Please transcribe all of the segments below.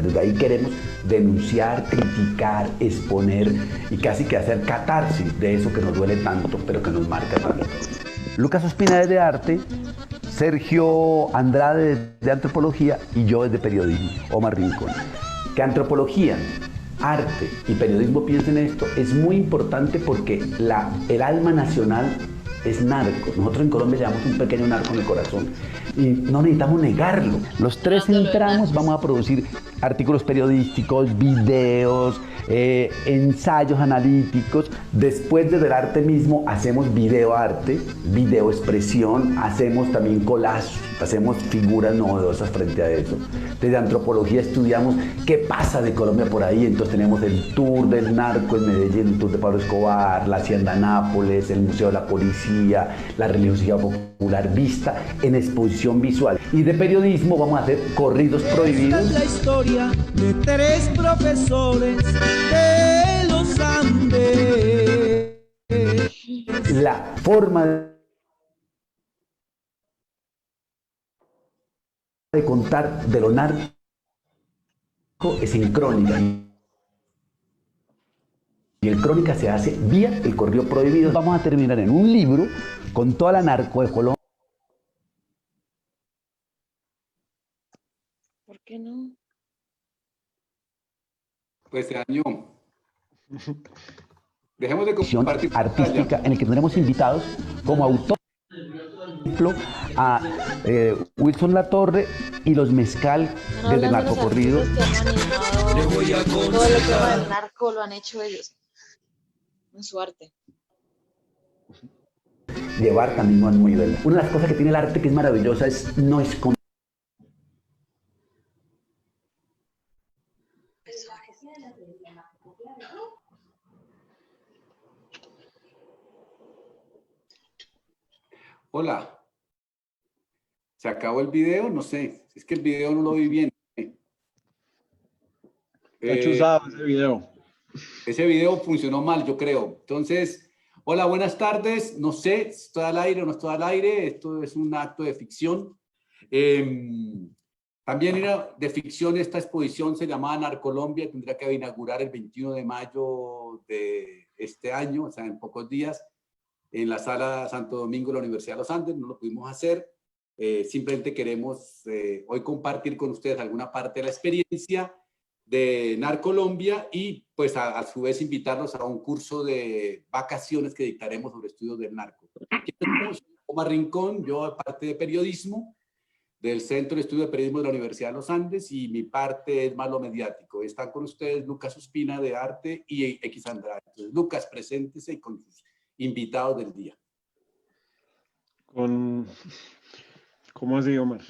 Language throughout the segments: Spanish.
Desde ahí queremos denunciar, criticar, exponer y casi que hacer catarsis de eso que nos duele tanto, pero que nos marca tanto. Lucas Ospina es de arte, Sergio Andrade de antropología y yo es de periodismo, Omar Rincón. Que antropología, arte y periodismo piensen esto es muy importante porque el alma nacional es narco. Nosotros en Colombia llevamos un pequeño narco en el corazón y no necesitamos negarlo. Los tres entramos, vamos a producir artículos periodísticos, videos, ensayos analíticos. Después del arte mismo hacemos videoarte, videoexpresión, hacemos también collage, hacemos figuras novedosas frente a eso. Desde antropología estudiamos qué pasa de Colombia por ahí, entonces tenemos el tour del narco en Medellín, el tour de Pablo Escobar, la Hacienda Nápoles, el Museo de la Policía, la religiosidad popular vista en exposición visual. Y de periodismo vamos a hacer corridos prohibidos. Esta es la historia de tres profesores de los Andes. La forma de contar de lo narco es en crónica. Y el crónica se hace vía el corrido prohibido. Vamos a terminar en un libro con toda la narco de Colombia. ¿Por qué no? Pues se dañó. Dejemos de compartir artística en el que tendremos invitados como autor a Wilson Latorre y los Mezcal desde Narcocorrido. Todo lo que va del narco lo han hecho ellos en su arte. Llevar también a un nivel. Una de las cosas que tiene el arte que es maravillosa es no esconder. Hola. ¿Se acabó el video? No sé. Es que el video no lo vi bien. Está chuzado ese video. Ese video funcionó mal, yo creo. Entonces, hola, buenas tardes. No sé si estoy al aire o no estoy al aire. Esto es un acto de ficción. También era de ficción esta exposición, se llamaba Narcolombia. Tendrá que inaugurar el 21 de mayo de este año, o sea, en pocos días, en la Sala Santo Domingo de la Universidad de los Andes. No lo pudimos hacer. Simplemente queremos hoy compartir con ustedes alguna parte de la experiencia de Narcolombia y pues a su vez invitarlos a un curso de vacaciones que dictaremos sobre estudios del narco. Omar Rincón, yo parte de periodismo del Centro de Estudio de Periodismo de la Universidad de los Andes y mi parte es más lo mediático. Están con ustedes Lucas Ospina de Arte y X Andrade. Entonces, Lucas, preséntese con sus invitados del día. ¿Cómo así, Omar?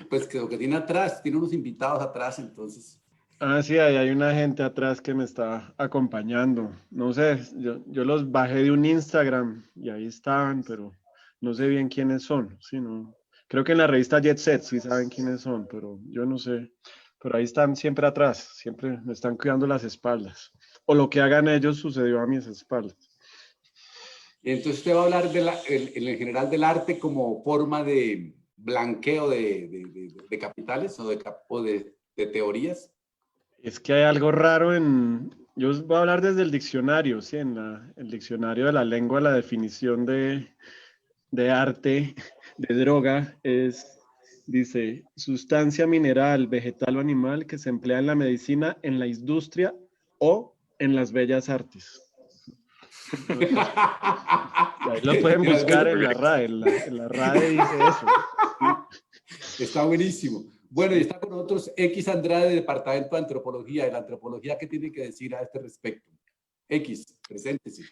Pues creo que tiene atrás, tiene unos invitados atrás, entonces. Ah, sí, ahí hay una gente atrás que me está acompañando. No sé, yo los bajé de un Instagram y ahí estaban, pero no sé bien quiénes son. Sí, no. Creo que en la revista Jet Set sí saben quiénes son, pero yo no sé. Pero ahí están siempre atrás, siempre me están cuidando las espaldas. O lo que hagan ellos sucedió a mis espaldas. Entonces usted va a hablar en general del arte como forma de blanqueo de capitales o de teorías. Es que hay algo raro yo voy a hablar desde el diccionario, sí, el diccionario de la lengua, la definición de arte, de droga, dice, sustancia mineral, vegetal o animal que se emplea en la medicina, en la industria o en las bellas artes. Entonces, ahí lo pueden buscar en la RAE, en la RAE dice eso. Está buenísimo. Bueno, y está con nosotros X Andrade, del Departamento de Antropología. ¿De la antropología qué tiene que decir a este respecto? X, preséntese.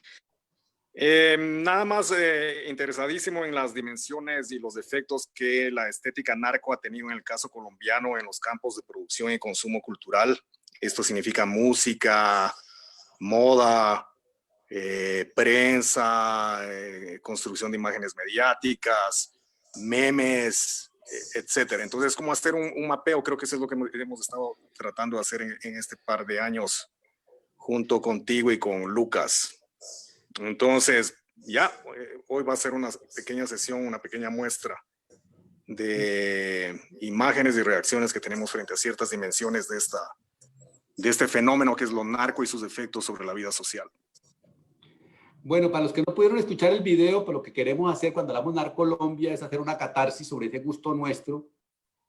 Nada más interesadísimo en las dimensiones y los efectos que la estética narco ha tenido en el caso colombiano en los campos de producción y consumo cultural. Esto significa música, moda, prensa, construcción de imágenes mediáticas, memes, etcétera. Entonces, ¿cómo hacer un mapeo? Creo que eso es lo que hemos estado tratando de hacer en este par de años junto contigo y con Lucas. Entonces, ya, hoy va a ser una pequeña sesión, una pequeña muestra de imágenes y reacciones que tenemos frente a ciertas dimensiones de este fenómeno que es lo narco y sus efectos sobre la vida social. Bueno, para los que no pudieron escuchar el video, pues lo que queremos hacer cuando hablamos Narcolombia es hacer una catarsis sobre ese gusto nuestro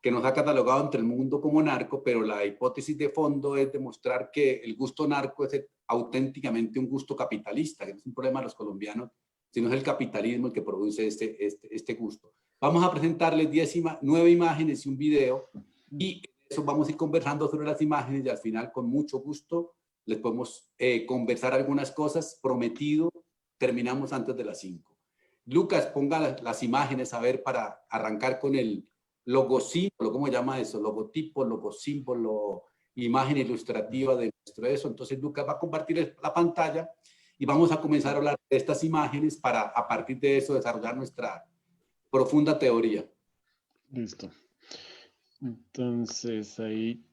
que nos ha catalogado entre el mundo como narco, pero la hipótesis de fondo es demostrar que el gusto narco es auténticamente un gusto capitalista, que no es un problema de los colombianos, sino es el capitalismo el que produce este gusto. Vamos a presentarles 9 imágenes y un video, y eso vamos a ir conversando sobre las imágenes, y al final con mucho gusto les podemos conversar algunas cosas. Prometido, terminamos antes de las 5. Lucas, ponga las imágenes a ver para arrancar con el logosímbolo, ¿cómo se llama eso? Logotipo, logosímbolo, imagen ilustrativa de nuestro eso. Entonces Lucas va a compartir la pantalla y vamos a comenzar a hablar de estas imágenes para a partir de eso desarrollar nuestra profunda teoría. Listo. Entonces ahí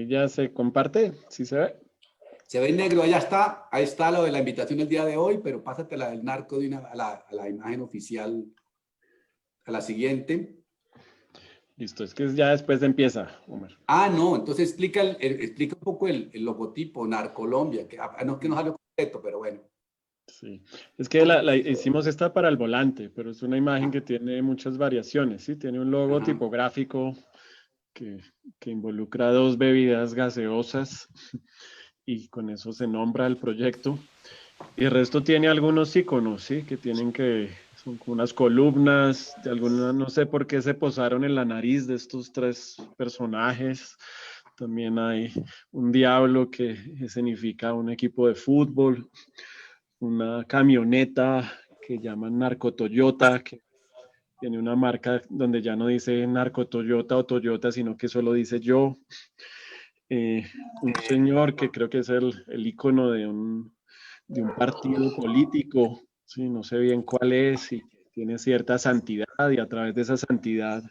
ya se comparte, ¿sí se ve? Se ve en negro, ahí está lo de la invitación del día de hoy, pero pásate la del narco a la imagen oficial, a la siguiente. Listo, es que ya después empieza, Omar. Ah, no, entonces explica un poco el logotipo Narcolombia, que no es que no salió completo, pero bueno. Sí, es que hicimos esta para el volante, pero es una imagen que tiene muchas variaciones, ¿sí? Tiene un logo tipográfico que involucra 2 bebidas gaseosas y con eso se nombra el proyecto. Y el resto tiene algunos iconos, ¿sí? Que son como unas columnas, no sé por qué se posaron en la nariz de estos 3 personajes. También hay un diablo que significa un equipo de fútbol, una camioneta que llaman Narco Toyota, que tiene una marca donde ya no dice Narco Toyota o Toyota, sino que solo dice yo. Un señor que creo que es el ícono de un partido político, ¿sí? No sé bien cuál es, y tiene cierta santidad, y a través de esa santidad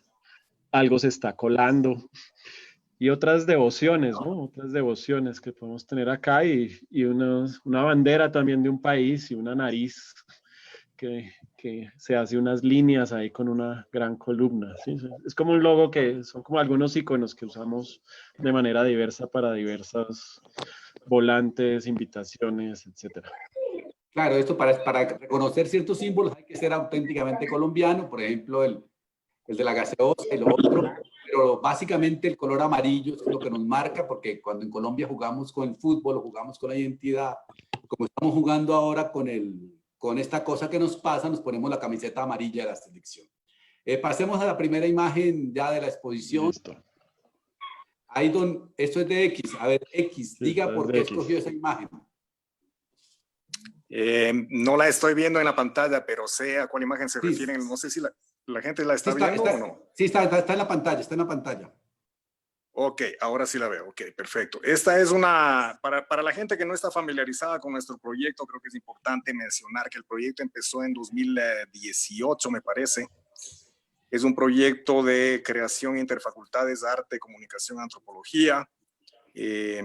algo se está colando. Y otras devociones, ¿no? Otras devociones que podemos tener acá, y una bandera también de un país y una nariz que se hace unas líneas ahí con una gran columna, ¿sí? Es como un logo que son como algunos iconos que usamos de manera diversa para diversas volantes, invitaciones, etcétera. Claro, esto para reconocer ciertos símbolos hay que ser auténticamente colombiano, por ejemplo, el de la gaseosa y lo otro, pero básicamente el color amarillo es lo que nos marca, porque cuando en Colombia jugamos con el fútbol o jugamos con la identidad, como estamos jugando ahora con esta cosa que nos pasa, nos ponemos la camiseta amarilla de la selección. Pasemos a la primera imagen ya de la exposición. Listo. Ahí esto es de X. A ver, X, diga por qué escogió esa imagen. No la estoy viendo en la pantalla, pero sé a cuál imagen se refieren. No sé si la gente la está viendo o no. Sí, está en la pantalla, está en la pantalla. Ok, ahora sí la veo. Ok, perfecto. Esta es para la gente que no está familiarizada con nuestro proyecto, creo que es importante mencionar que el proyecto empezó en 2018, me parece. Es un proyecto de creación interfacultades, arte, comunicación, antropología. Y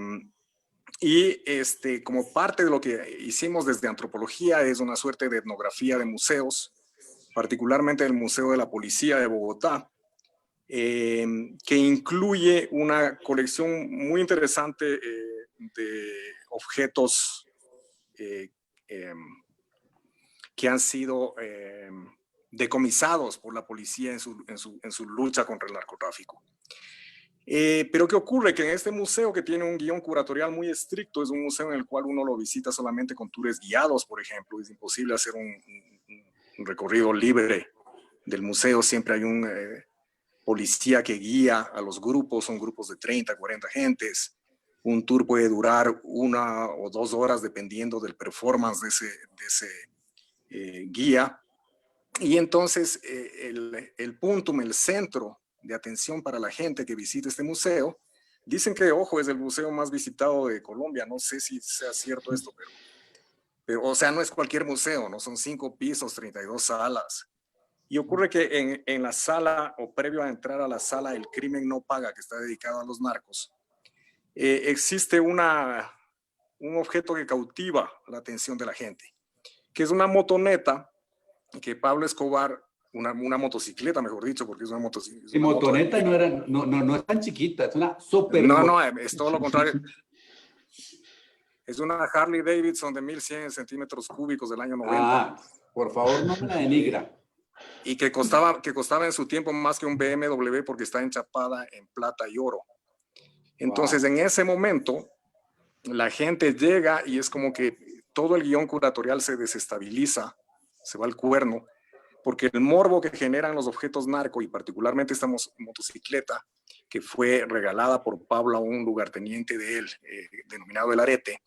como parte de lo que hicimos desde antropología es una suerte de etnografía de museos, particularmente el Museo de la Policía de Bogotá, que incluye una colección muy interesante de objetos que han sido decomisados por la policía en su lucha contra el narcotráfico. Pero ¿qué ocurre? Que en este museo, que tiene un guión curatorial muy estricto, es un museo en el cual uno lo visita solamente con tours guiados, por ejemplo. Es imposible hacer un recorrido libre del museo. Siempre hay un policía que guía a los grupos, son grupos de 30, 40 gentes. Un tour puede durar 1 o 2 horas dependiendo del performance de ese guía. Y entonces el punto, el centro de atención para la gente que visita este museo, dicen que, ojo, es el museo más visitado de Colombia. No sé si sea cierto esto, pero o sea, no es cualquier museo, ¿no? Son 5 pisos, 32 salas. Y ocurre que en la sala, o previo a entrar a la sala El Crimen No Paga, que está dedicado a los narcos, existe una un objeto que cautiva la atención de la gente, que es una motoneta que Pablo Escobar, una motocicleta, mejor dicho, porque es una motocicleta. Y motoneta no es tan chiquita, es una super. No, es todo lo contrario. Es una Harley Davidson de 1100 centímetros cúbicos del año 90. Ah, por favor, no me la denigra. Y que costaba en su tiempo más que un BMW porque está enchapada en plata y oro. Entonces, en ese momento, la gente llega y es como que todo el guión curatorial se desestabiliza, se va al cuerno, porque el morbo que generan los objetos narco, y particularmente esta motocicleta, que fue regalada por Pablo a un lugarteniente de él, denominado El Arete,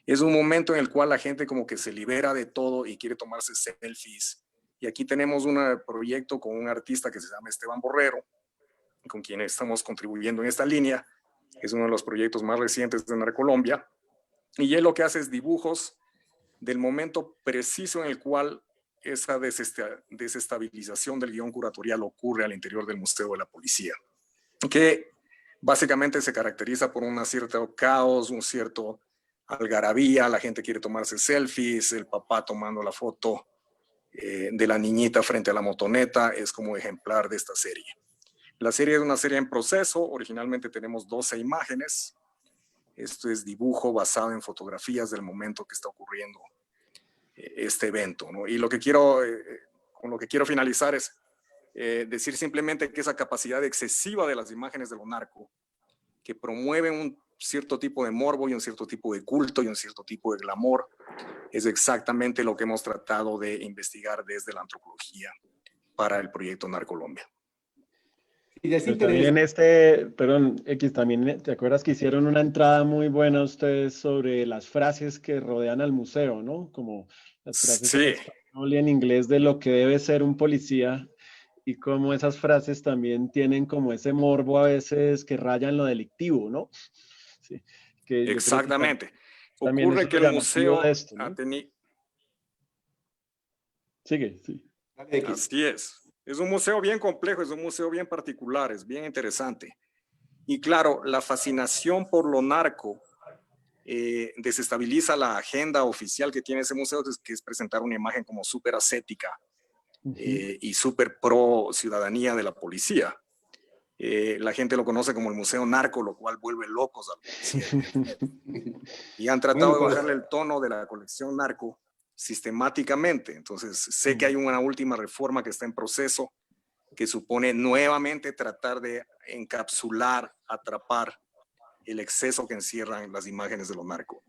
es un momento en el cual la gente como que se libera de todo y quiere tomarse selfies. Y aquí tenemos un proyecto con un artista que se llama Esteban Borrero, con quien estamos contribuyendo en esta línea. Es uno de los proyectos más recientes de Narcolombia. Y él lo que hace es dibujos del momento preciso en el cual esa desestabilización del guión curatorial ocurre al interior del Museo de la Policía, que básicamente se caracteriza por un cierto caos, un cierto algarabía, la gente quiere tomarse selfies, el papá tomando la foto de la niñita frente a la motoneta, es como ejemplar de esta serie. La serie es una serie en proceso, originalmente tenemos 12 imágenes, esto es dibujo basado en fotografías del momento que está ocurriendo este evento, ¿no? Y lo que con lo que quiero finalizar es decir simplemente que esa capacidad excesiva de las imágenes de lo narco, que promueven un cierto tipo de morbo y un cierto tipo de culto y un cierto tipo de glamour, es exactamente lo que hemos tratado de investigar desde la antropología para el proyecto Narcolombia. Y es también también te acuerdas que hicieron una entrada muy buena ustedes sobre las frases que rodean al museo, ¿no? Como las frases en español y en inglés de lo que debe ser un policía, y cómo esas frases también tienen como ese morbo a veces que rayan lo delictivo, ¿no? Sí, exactamente. También ocurre que el museo ha tenido... Sigue, sí. Así es. Es un museo bien complejo, es un museo bien particular, es bien interesante. Y claro, la fascinación por lo narco desestabiliza la agenda oficial que tiene ese museo, que es presentar una imagen como súper ascética y súper pro ciudadanía de la policía. La gente lo conoce como el Museo Narco, lo cual vuelve locos a la policía. Y han tratado de bajarle el tono de la colección narco sistemáticamente. Entonces, sé que hay una última reforma que está en proceso que supone nuevamente tratar de encapsular, atrapar el exceso que encierran las imágenes de los narcos.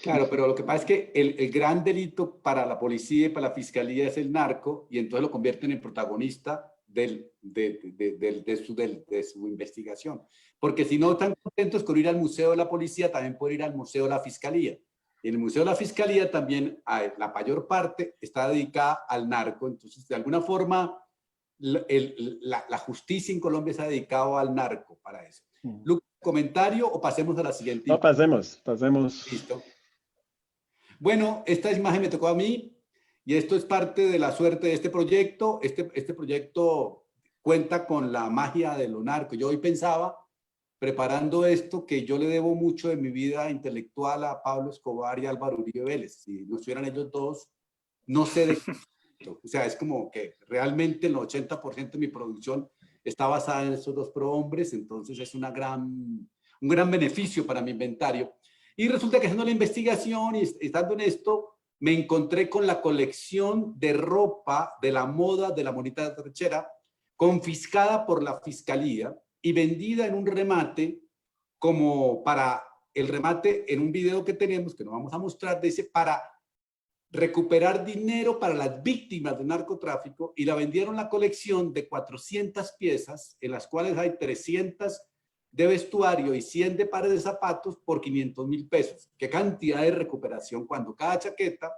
Claro, pero lo que pasa es que el gran delito para la policía y para la fiscalía es el narco, y entonces lo convierten en protagonista de su investigación. Porque si no están contentos con ir al Museo de la Policía, también pueden ir al Museo de la Fiscalía. Y en el Museo de la Fiscalía también la mayor parte está dedicada al narco. Entonces, de alguna forma, la justicia en Colombia se ha dedicado al narco para eso. Lucas, ¿comentario o pasemos a la siguiente? No, pasemos. Listo. Bueno, esta imagen me tocó a mí y esto es parte de la suerte de este proyecto. Este proyecto cuenta con la magia de lo narco. Yo hoy pensaba, preparando esto, que yo le debo mucho de mi vida intelectual a Pablo Escobar y a Álvaro Uribe Vélez. Si no estuvieran ellos dos, no sé de qué. O sea, es como que realmente el 80% de mi producción está basada en esos dos prohombres, entonces es un gran beneficio para mi inventario. Y resulta que haciendo la investigación y estando en esto, me encontré con la colección de ropa de la moda de la Monita Trechera, confiscada por la Fiscalía y vendida en un remate, como para el remate en un video que tenemos, que no vamos a mostrar, dice, para recuperar dinero para las víctimas de narcotráfico, y la vendieron la colección de 400 piezas, en las cuales hay 300 de vestuario y 100 de pares de zapatos por 500.000 pesos. Qué cantidad de recuperación, cuando cada chaqueta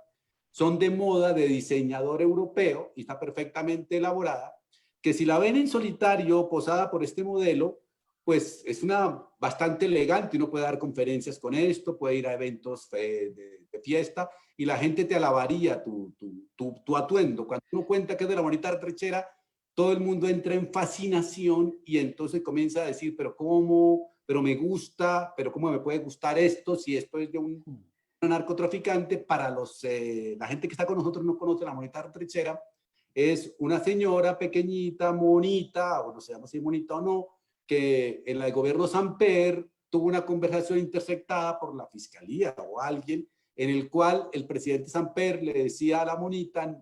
son de moda de diseñador europeo y está perfectamente elaborada, que si la ven en solitario posada por este modelo, pues es bastante elegante. Uno puede dar conferencias con esto, puede ir a eventos de fiesta y la gente te alabaría tu atuendo. Cuando uno cuenta que es de la Monita Trechera, todo el mundo entra en fascinación y entonces comienza a decir, pero ¿cómo? pero me gusta, pero ¿cómo me puede gustar esto si esto es de un narcotraficante? Para la gente que está con nosotros no conoce la monita retrechera. Es una señora pequeñita, monita, o no sabemos si monita o no, que en el gobierno Samper tuvo una conversación interceptada por la fiscalía o alguien, en el cual el presidente Samper le decía a la monita,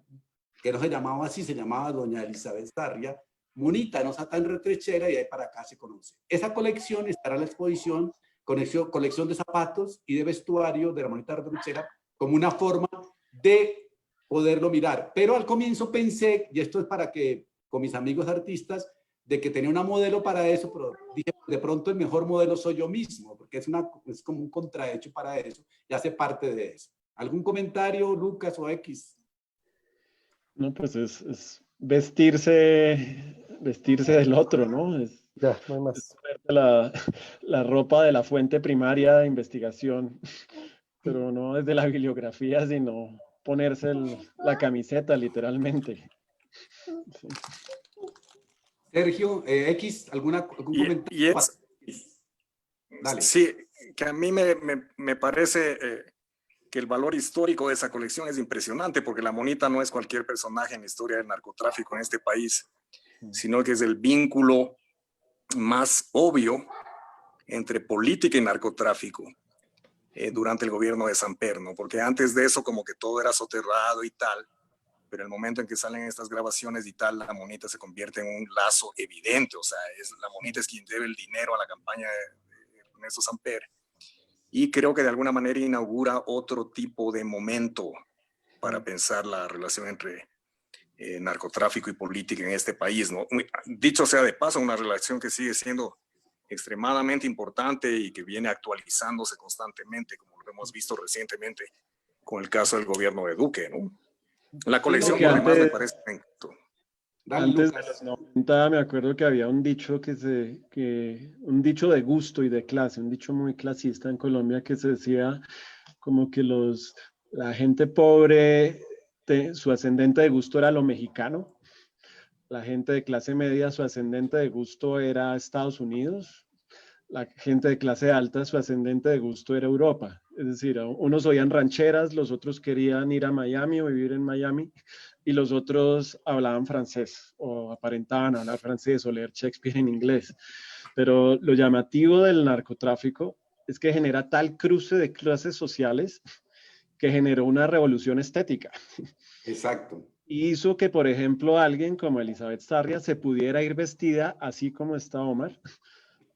que no se llamaba así, se llamaba doña Elizabeth Sarria, monita, no está tan retrechera, y ahí para acá se conoce. Esa colección estará en la exposición, colección de zapatos y de vestuario de la monita retrechera, como una forma de poderlo mirar. Pero al comienzo pensé, y esto es para que, con mis amigos artistas, de que tenía una modelo para eso, pero dije, de pronto el mejor modelo soy yo mismo, porque es como un contrahecho para eso, y hace parte de eso. ¿Algún comentario, Lucas o X? No, pues es vestirse del otro, ¿no? Ya, no hay más. Es ponerte la ropa de la fuente primaria de investigación, pero no desde la bibliografía, sino ponerse la camiseta, literalmente. Sí. Sergio, X, ¿algún comentario? Dale. Sí, que a mí me parece que el valor histórico de esa colección es impresionante, porque la monita no es cualquier personaje en la historia del narcotráfico en este país, sino que es el vínculo más obvio entre política y narcotráfico durante el gobierno de Samper, ¿no? Porque antes de eso como que todo era soterrado y tal, pero el momento en que salen estas grabaciones y tal, la monita se convierte en un lazo evidente. O sea, la monita es quien debe el dinero a la campaña de Ernesto Samper, y creo que de alguna manera inaugura otro tipo de momento para pensar la relación entre narcotráfico y política en este país, ¿no? Dicho sea de paso, una relación que sigue siendo extremadamente importante y que viene actualizándose constantemente, como lo hemos visto recientemente con el caso del gobierno de Duque, ¿no? La colección, por demás, me parece un encanto. Antes de los 90 me acuerdo que había un dicho un dicho de gusto y de clase, un dicho muy clasista en Colombia, que se decía como que la gente pobre, su ascendente de gusto era lo mexicano, la gente de clase media, su ascendente de gusto era Estados Unidos, la gente de clase alta, su ascendente de gusto era Europa. Es decir, unos oían rancheras, los otros querían ir a Miami o vivir en Miami, y los otros hablaban francés o aparentaban hablar francés o leer Shakespeare en inglés. Pero lo llamativo del narcotráfico es que genera tal cruce de clases sociales que generó una revolución estética. Exacto. Y hizo que, por ejemplo, alguien como Elizabeth Sarria se pudiera ir vestida así como está Omar,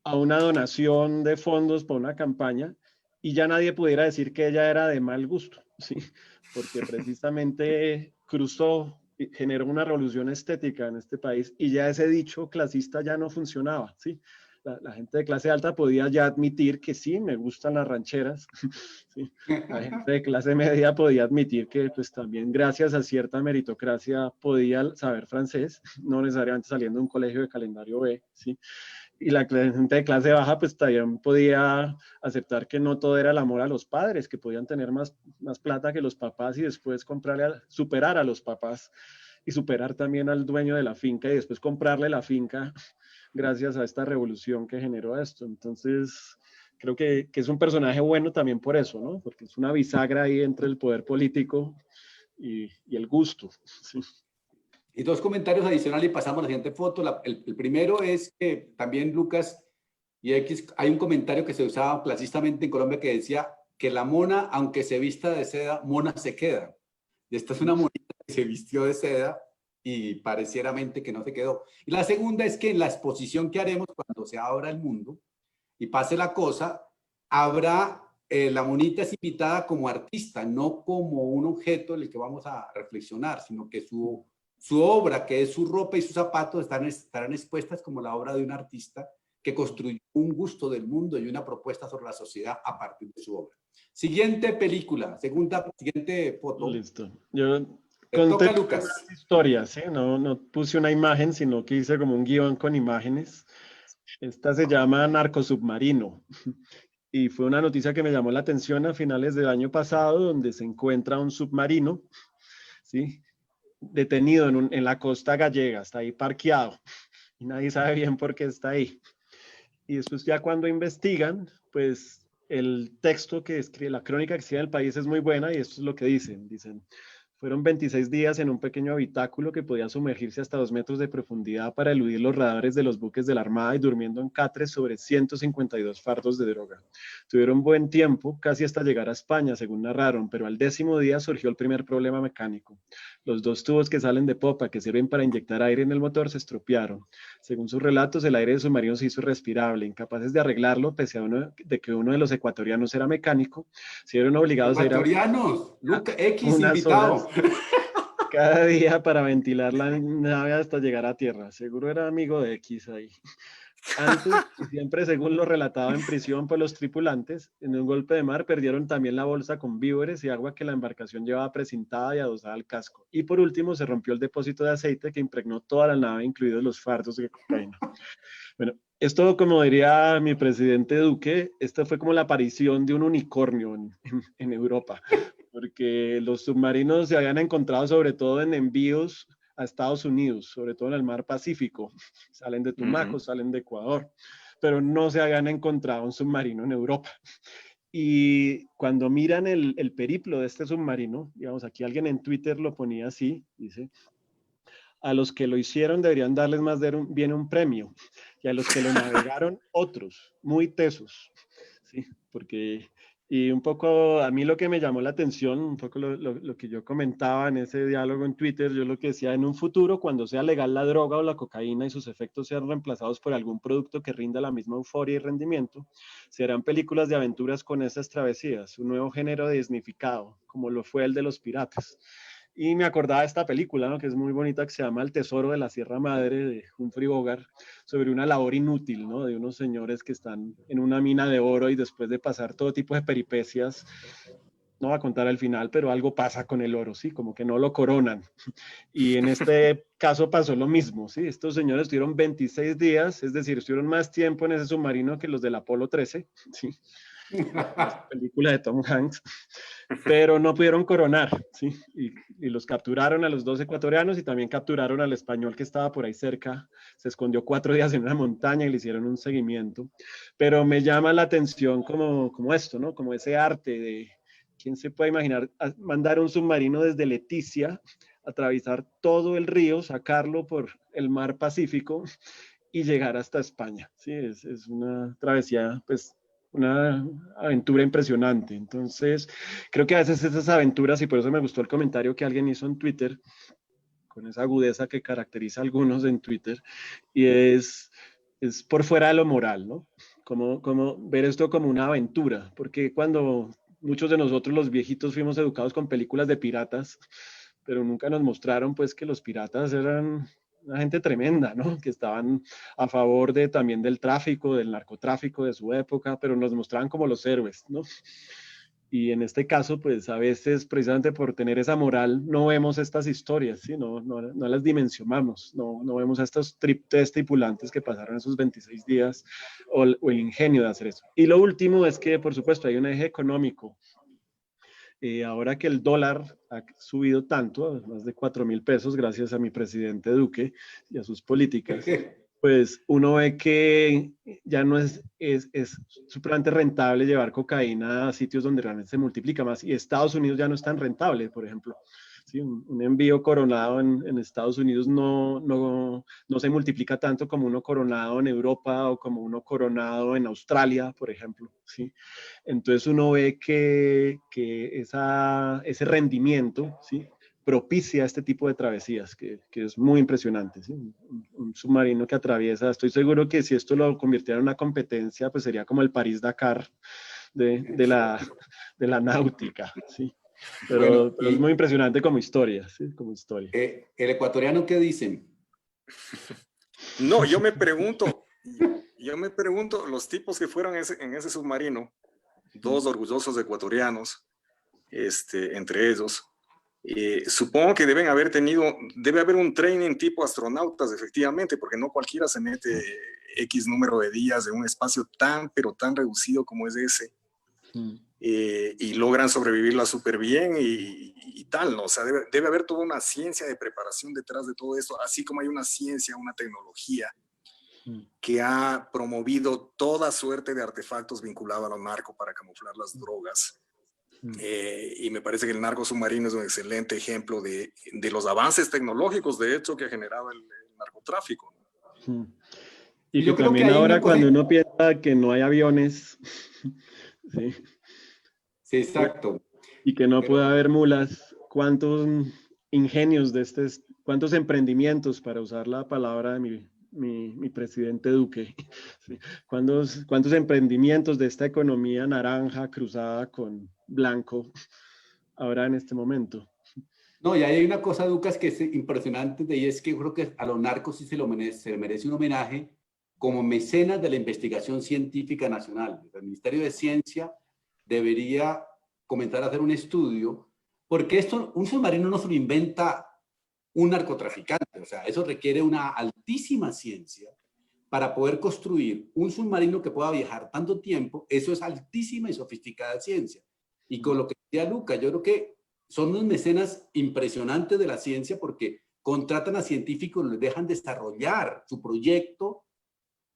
a una donación de fondos para una campaña, y ya nadie pudiera decir que ella era de mal gusto, ¿sí? Porque precisamente generó una revolución estética en este país, y ya ese dicho clasista ya no funcionaba, ¿sí? La gente de clase alta podía ya admitir que sí, me gustan las rancheras, ¿sí? La gente de clase media podía admitir que pues también gracias a cierta meritocracia podía saber francés, no necesariamente saliendo de un colegio de calendario B, ¿sí? Y la gente de clase baja pues también podía aceptar que no todo era el amor a los padres, que podían tener más plata que los papás y después superar a los papás y superar también al dueño de la finca y después comprarle la finca gracias a esta revolución que generó esto. Entonces, creo que es un personaje bueno también por eso, ¿no? Porque es una bisagra ahí entre el poder político y el gusto. Sí. Y dos comentarios adicionales y pasamos a la siguiente foto. El primero es que también Lucas y X, hay un comentario que se usaba clasistamente en Colombia que decía que la mona, aunque se vista de seda, mona se queda. Y esta es una monita que se vistió de seda y parecieramente que no se quedó. Y la segunda es que en la exposición que haremos cuando se abra el mundo y pase la cosa, habrá, la monita es invitada como artista, no como un objeto en el que vamos a reflexionar, sino que su obra, que es su ropa y sus zapatos, estarán expuestas como la obra de un artista que construyó un gusto del mundo y una propuesta sobre la sociedad a partir de su obra. Siguiente película, siguiente foto. Listo. Yo conté Lucas historias, ¿sí? No puse una imagen, sino que hice como un guión con imágenes. Esta se llama Narcosubmarino. Y fue una noticia que me llamó la atención a finales del año pasado, donde se encuentra un submarino, ¿sí? Detenido en la costa gallega, está ahí parqueado y nadie sabe bien por qué está ahí. Y después ya cuando investigan, pues el texto que escribe, la crónica que escribe El País es muy buena y esto es lo que dicen. Dicen, fueron 26 días en un pequeño habitáculo que podía sumergirse hasta 2 metros de profundidad para eludir los radares de los buques de la Armada y durmiendo en catres sobre 152 fardos de droga. Tuvieron buen tiempo, casi hasta llegar a España, según narraron, pero al 10º día surgió el primer problema mecánico. Los 2 tubos que salen de popa, que sirven para inyectar aire en el motor, se estropearon. Según sus relatos, el aire del submarino se hizo irrespirable. Incapaces de arreglarlo, pese a de que uno de los ecuatorianos era mecánico, se vieron obligados a ir a Ecuatorianos, Luca X unas horas invitado. cada día para ventilar la nave hasta llegar a tierra. Seguro era amigo de X ahí. Antes, y siempre según lo relatado en prisión por los tripulantes, en un golpe de mar perdieron también la bolsa con víveres y agua que la embarcación llevaba precintada y adosada al casco. Y por último, se rompió el depósito de aceite que impregnó toda la nave, incluidos los fardos de cocaína. Bueno, esto, como diría mi presidente Duque, esta fue como la aparición de un unicornio en Europa, porque los submarinos se habían encontrado sobre todo en envíos a Estados Unidos, sobre todo en el mar Pacífico. Salen de Tumaco, salen de Ecuador, pero no se habían encontrado un submarino en Europa. Y cuando miran el periplo de este submarino, digamos, aquí alguien en Twitter lo ponía así, dice, a los que lo hicieron deberían darles más bien un premio, y a los que lo navegaron otros, muy tesos, ¿sí? Porque, y un poco a mí lo que me llamó la atención, un poco lo que yo comentaba en ese diálogo en Twitter, yo lo que decía, en un futuro, cuando sea legal la droga o la cocaína y sus efectos sean reemplazados por algún producto que rinda la misma euforia y rendimiento, se harán películas de aventuras con esas travesías, un nuevo género de disnificado, como lo fue el de los piratas. Y me acordaba de esta película, ¿no? Que es muy bonita, que se llama El Tesoro de la Sierra Madre, de Humphrey Bogart, sobre una labor inútil, ¿no? De unos señores que están en una mina de oro y después de pasar todo tipo de peripecias, no va a contar al final, pero algo pasa con el oro, ¿sí? Como que no lo coronan. Y en este caso pasó lo mismo, ¿sí? Estos señores estuvieron 26 días, es decir, estuvieron más tiempo en ese submarino que los del Apolo 13, ¿sí? La película de Tom Hanks, pero no pudieron coronar, ¿sí? Y los capturaron a los 2 ecuatorianos y también capturaron al español que estaba por ahí cerca, se escondió 4 días en una montaña y le hicieron un seguimiento, pero me llama la atención como esto, ¿no? Como ese arte de, ¿quién se puede imaginar mandar un submarino desde Leticia, atravesar todo el río, sacarlo por el mar Pacífico y llegar hasta España? Sí, es una travesía, pues, una aventura impresionante. Entonces, creo que a veces esas aventuras, y por eso me gustó el comentario que alguien hizo en Twitter, con esa agudeza que caracteriza a algunos en Twitter, y es por fuera de lo moral, ¿no? Como ver esto como una aventura, porque cuando muchos de nosotros los viejitos fuimos educados con películas de piratas, pero nunca nos mostraron pues que los piratas eran una gente tremenda, ¿no? Que estaban a favor también del tráfico, del narcotráfico de su época, pero nos mostraban como los héroes, ¿no? Y en este caso, pues a veces, precisamente por tener esa moral, no vemos estas historias, ¿sí? No las dimensionamos, no vemos a estos tres tripulantes que pasaron esos 26 días o el ingenio de hacer eso. Y lo último es que, por supuesto, hay un eje económico. Ahora que el dólar ha subido tanto, más de 4.000 pesos, gracias a mi presidente Duque y a sus políticas, pues uno ve que ya no es supremamente rentable llevar cocaína a sitios donde realmente se multiplica más. Y Estados Unidos ya no es tan rentable, por ejemplo. ¿Sí? Un envío coronado en Estados Unidos no se multiplica tanto como uno coronado en Europa o como uno coronado en Australia, por ejemplo, ¿sí? Entonces uno ve que ese rendimiento, ¿sí? Propicia este tipo de travesías, que es muy impresionante, ¿sí? Un submarino que atraviesa, estoy seguro que si esto lo convirtiera en una competencia, pues sería como el París-Dakar de la náutica, ¿sí? Pero es muy impresionante como historia, ¿sí? Como historia. ¿El ecuatoriano qué dicen? No, yo me pregunto, los tipos que fueron en ese submarino, 2 orgullosos ecuatorianos, entre ellos, supongo que debe haber un training tipo astronautas, efectivamente, porque no cualquiera se mete X número de días en un espacio pero tan reducido como es ese. Y logran sobrevivirla súper bien y tal, ¿no? O sea, debe haber toda una ciencia de preparación detrás de todo esto, así como hay una ciencia, una tecnología que ha promovido toda suerte de artefactos vinculados a lo narco para camuflar las drogas. Y me parece que el narco submarino es un excelente ejemplo de los avances tecnológicos, de hecho, que ha generado el narcotráfico. Y que también ahora cuando uno piensa que no hay aviones, ¿sí? Sí, exacto. Y que no puede haber mulas, ¿cuántos ingenios de cuántos emprendimientos, para usar la palabra de mi presidente Duque, ¿sí? ¿Cuántos emprendimientos de esta economía naranja cruzada con blanco habrá en este momento? No, y hay una cosa, Lucas, que es impresionante, y es que yo creo que a los narcos sí se le merece un homenaje como mecenas de la investigación científica nacional. El Ministerio de Ciencia debería comenzar a hacer un estudio, porque un submarino no se lo inventa un narcotraficante, o sea, eso requiere una altísima ciencia para poder construir un submarino que pueda viajar tanto tiempo. Eso es altísima y sofisticada ciencia. Y con lo que decía Luca, yo creo que son unos mecenas impresionantes de la ciencia, porque contratan a científicos, les dejan desarrollar su proyecto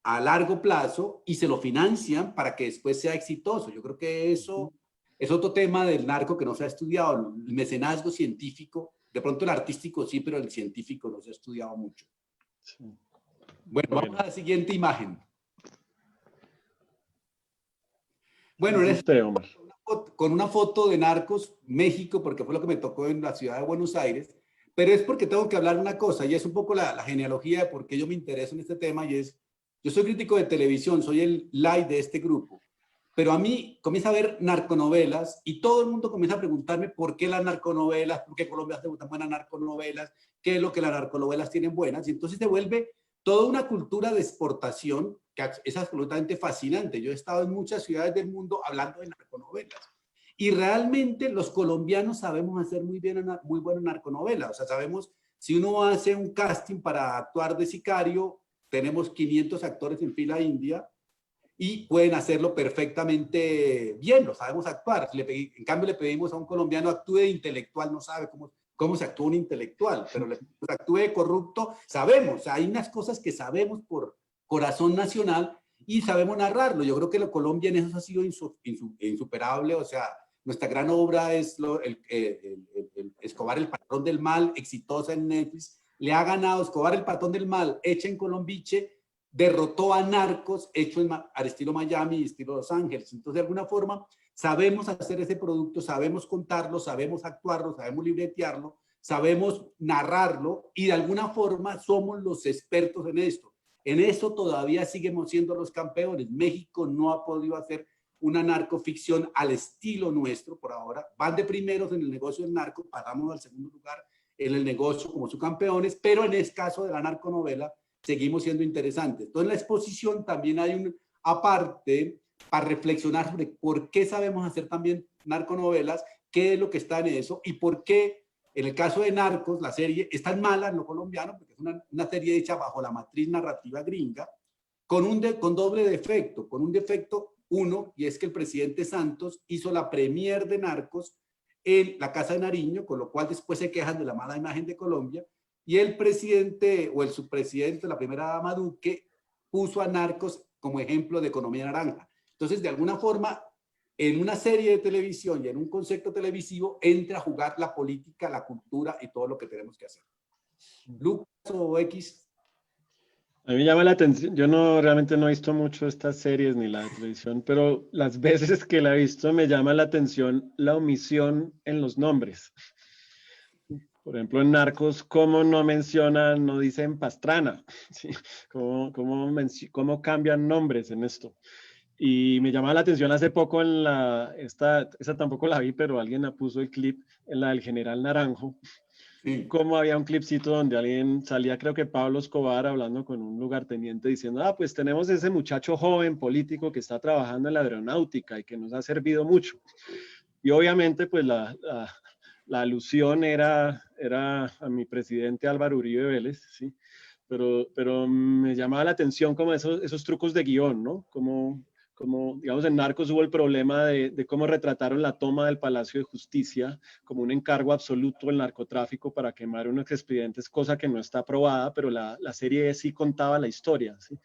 a largo plazo y se lo financian para que después sea exitoso. Yo creo que eso es otro tema del narco que no se ha estudiado, el mecenazgo científico. De pronto el artístico sí, pero el científico no se ha estudiado mucho. Sí. Bueno, vamos a la siguiente imagen. Bueno, con una foto de Narcos México, porque fue lo que me tocó en la ciudad de Buenos Aires, pero es porque tengo que hablar una cosa, y es un poco la genealogía de por qué yo me intereso en este tema, y es, yo soy crítico de televisión, soy el live de este grupo, pero a mí comienza a ver narconovelas y todo el mundo comienza a preguntarme por qué las narconovelas, por qué Colombia hace tan buenas narconovelas, qué es lo que las narconovelas tienen buenas, y entonces se vuelve toda una cultura de exportación que es absolutamente fascinante. Yo he estado en muchas ciudades del mundo hablando de narconovelas, y realmente los colombianos sabemos hacer muy buenas narconovelas. O sea, sabemos, si uno hace un casting para actuar de sicario, tenemos 500 actores en fila india y pueden hacerlo perfectamente bien, lo sabemos actuar. En cambio, le pedimos a un colombiano actúe de intelectual, no sabe cómo se actúa un intelectual, pero le pedimos actúe de corrupto, sabemos. O sea, hay unas cosas que sabemos por corazón nacional y sabemos narrarlo. Yo creo que Colombia en eso ha sido insuperable. O sea, nuestra gran obra es Escobar, el patrón del mal, exitosa en Netflix. Le ha ganado Escobar, el patrón del mal, hecha en Colombiche, derrotó a Narcos, hecho al estilo Miami y estilo Los Ángeles. Entonces, de alguna forma, sabemos hacer ese producto, sabemos contarlo, sabemos actuarlo, sabemos libretearlo, sabemos narrarlo, y de alguna forma somos los expertos en esto. En eso todavía seguimos siendo los campeones. México no ha podido hacer una narcoficción al estilo nuestro por ahora. Van de primeros en el negocio del narco, pasamos al segundo lugar en el negocio como subcampeones, pero en el caso de la narconovela seguimos siendo interesantes. Entonces, en la exposición también hay aparte para reflexionar sobre por qué sabemos hacer también narconovelas, qué es lo que está en eso y por qué, en el caso de Narcos, la serie es tan mala en lo colombiano, porque es una serie hecha bajo la matriz narrativa gringa, con doble defecto, con un defecto uno, y es que el presidente Santos hizo la premier de Narcos en la Casa de Nariño, con lo cual después se quejan de la mala imagen de Colombia, y el presidente o el subpresidente, la primera dama Duque, puso a Narcos como ejemplo de economía naranja. Entonces, de alguna forma, en una serie de televisión y en un concepto televisivo, entra a jugar la política, la cultura y todo lo que tenemos que hacer. Lucas o X. A mí me llama la atención, yo realmente no he visto mucho estas series ni la televisión, pero las veces que la he visto me llama la atención la omisión en los nombres. Por ejemplo, en Narcos, ¿cómo no mencionan, no dicen Pastrana? ¿Sí? ¿Cómo cambian nombres en esto? Y me llama la atención hace poco esa tampoco la vi, pero alguien la puso el clip en la del General Naranjo. Sí. Como había un clipcito donde alguien salía, creo que Pablo Escobar, hablando con un lugarteniente diciendo, pues tenemos ese muchacho joven político que está trabajando en la aeronáutica y que nos ha servido mucho. Y obviamente pues la alusión era a mi presidente Álvaro Uribe Vélez, ¿sí? Pero me llamaba la atención como esos trucos de guión, ¿no? Como Como, digamos, en Narcos hubo el problema de cómo retrataron la toma del Palacio de Justicia como un encargo absoluto del narcotráfico para quemar unos expedientes, cosa que no está aprobada, pero la serie sí contaba la historia, ¿sí?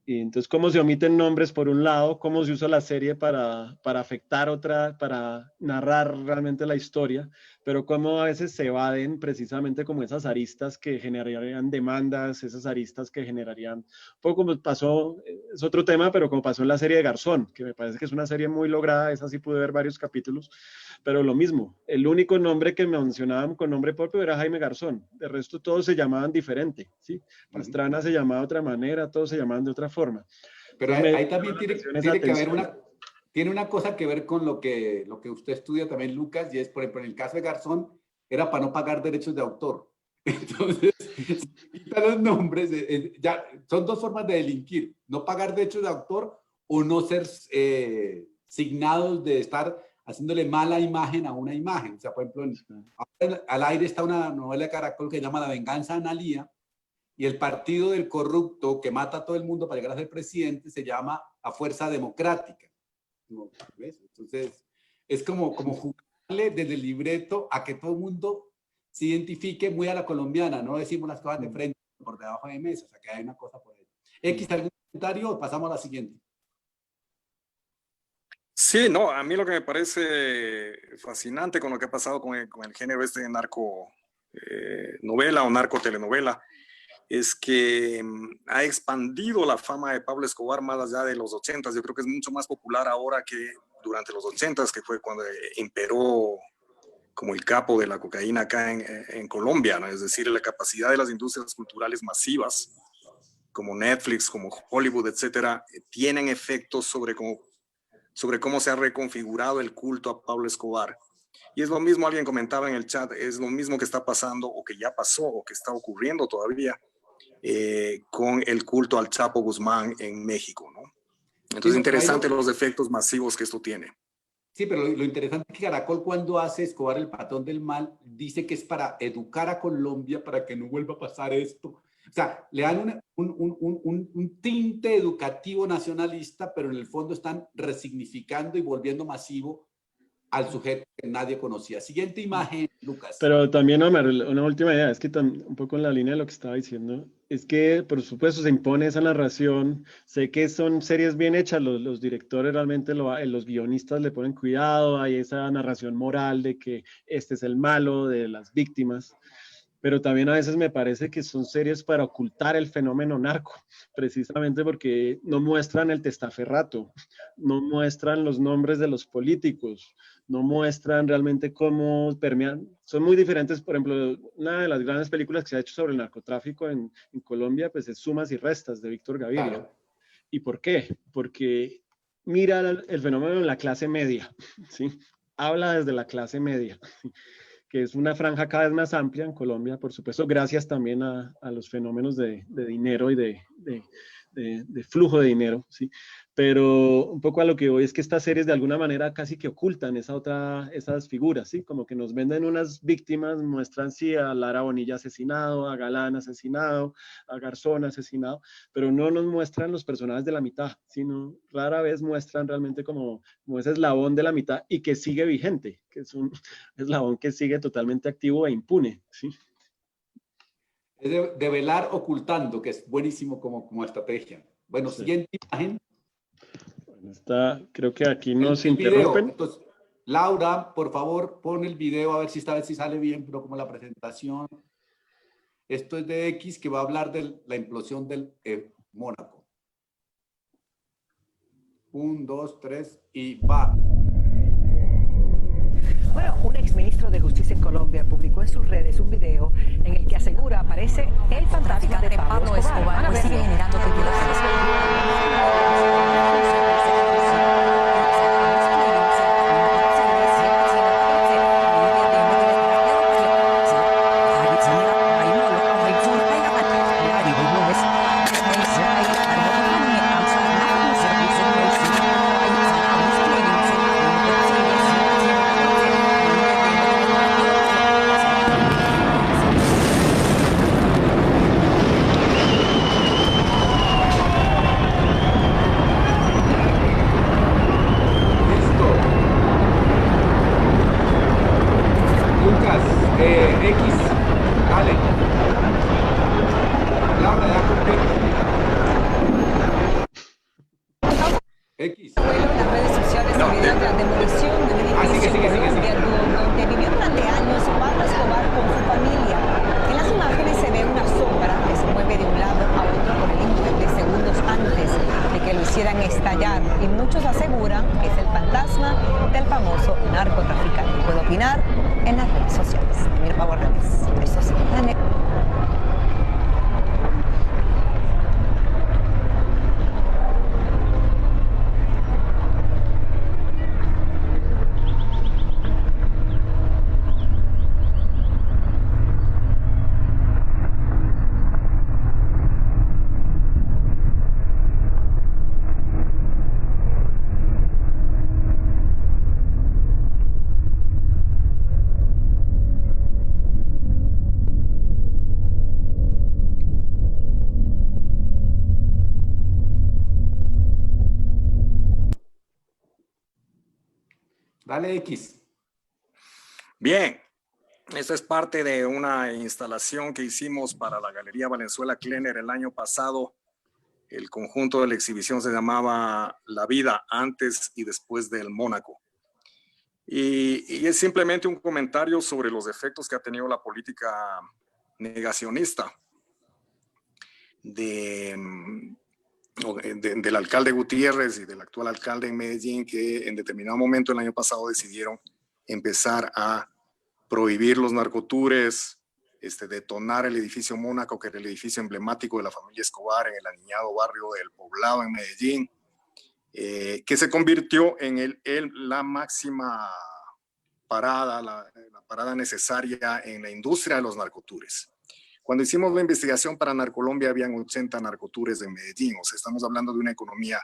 Entonces, cómo se omiten nombres por un lado, cómo se usa la serie para afectar otra, para narrar realmente la historia, pero cómo a veces se evaden precisamente como esas aristas que generarían demandas, esas aristas que generarían, un poco como pasó, es otro tema, pero como pasó en la serie de Garzón, que me parece que es una serie muy lograda, esa sí pude ver varios capítulos, pero lo mismo, el único nombre que mencionaban con nombre propio era Jaime Garzón, de resto todos se llamaban diferente, ¿sí? Pastrana se llamaba de otra manera, todos se llamaban de otra forma. Pero ahí también tiene que haber una cosa que ver con lo que usted estudia también, Lucas, y es, por ejemplo, en el caso de Garzón, era para no pagar derechos de autor. Entonces, quitan los nombres, ya, son dos formas de delinquir, no pagar derechos de autor o no ser signados de estar haciéndole mala imagen a una imagen. O sea, por ejemplo, al aire está una novela de Caracol que se llama La venganza de Analía, y el partido del corrupto que mata a todo el mundo para llegar a ser presidente se llama A Fuerza Democrática. ¿Ves? Entonces, es como jugarle desde el libreto a que todo el mundo se identifique muy a la colombiana, no decimos las cosas de frente, por debajo de mesa, o sea, que hay una cosa por ahí. X, ¿algún comentario? Pasamos a la siguiente. Sí, no, a mí lo que me parece fascinante con lo que ha pasado con el género este de narco novela o narco telenovela es que ha expandido la fama de Pablo Escobar más allá de los 80s. Yo creo que es mucho más popular ahora que durante los 80s, que fue cuando imperó como el capo de la cocaína acá en Colombia, ¿no? Es decir, la capacidad de las industrias culturales masivas, como Netflix, como Hollywood, etcétera, tienen efectos sobre cómo se ha reconfigurado el culto a Pablo Escobar. Y es lo mismo, alguien comentaba en el chat, es lo mismo que está pasando o que ya pasó o que está ocurriendo todavía con el culto al Chapo Guzmán en México, ¿no? Entonces, sí, interesante los efectos masivos que esto tiene. Sí, pero lo interesante es que Caracol, cuando hace Escobar el patrón del mal, dice que es para educar a Colombia para que no vuelva a pasar esto. O sea, le dan un tinte educativo nacionalista, pero en el fondo están resignificando y volviendo masivo al sujeto que nadie conocía. Siguiente imagen, Lucas. Pero también, Omar, una última idea, es que un poco en la línea de lo que estaba diciendo, es que por supuesto se impone esa narración, sé que son series bien hechas, los directores realmente, los guionistas le ponen cuidado, hay esa narración moral de que este es el malo, de las víctimas, pero también a veces me parece que son series para ocultar el fenómeno narco, precisamente porque no muestran el testaferrato, no muestran los nombres de los políticos, no muestran realmente cómo permean. Son muy diferentes. Por ejemplo, una de las grandes películas que se ha hecho sobre el narcotráfico en Colombia, pues es Sumas y Restas, de Víctor Gaviria. Claro. ¿Y por qué? Porque mira el fenómeno en la clase media, ¿sí? Habla desde la clase media, ¿sí? Que es una franja cada vez más amplia en Colombia, por supuesto, gracias también a los fenómenos de dinero y de flujo de dinero, ¿sí? Pero un poco a lo que voy es que estas series de alguna manera casi que ocultan esas figuras, ¿sí? Como que nos venden unas víctimas, muestran sí a Lara Bonilla asesinado, a Galán asesinado, a Garzón asesinado, pero no nos muestran los personajes de la mitad, sino rara vez muestran realmente como ese eslabón de la mitad y que sigue vigente, que es un eslabón que sigue totalmente activo e impune, ¿sí? Es de velar ocultando, que es buenísimo como estrategia. Bueno, sí. Siguiente imagen. Bueno, creo que aquí nos interrumpen. Entonces, Laura, por favor, pon el video a ver si esta vez sí sale bien, pero como la presentación. Esto es de X, que va a hablar de la implosión del Mónaco. 1, 2, 3 y va. Bueno, un exministro de Justicia en Colombia publicó en sus redes un video en el que asegura aparece el fantasma de Pablo Escobar. Pues sigue generando opinar en las redes sociales. Mirpa Borrales, eso sí. Dale X. Bien, esta es parte de una instalación que hicimos para la Galería Valenzuela Klenner el año pasado. El conjunto de la exhibición se llamaba La vida antes y después del Mónaco. Y es simplemente un comentario sobre los efectos que ha tenido la política negacionista del alcalde Gutiérrez y del actual alcalde en Medellín, que en determinado momento el año pasado decidieron empezar a prohibir los narcotours, detonar el edificio Mónaco, que era el edificio emblemático de la familia Escobar en el aniñado barrio del Poblado en Medellín, que se convirtió en la máxima parada, la parada necesaria en la industria de los narcotours. Cuando hicimos la investigación para Narcolombia habían 80 narcotours en Medellín, o sea, estamos hablando de una economía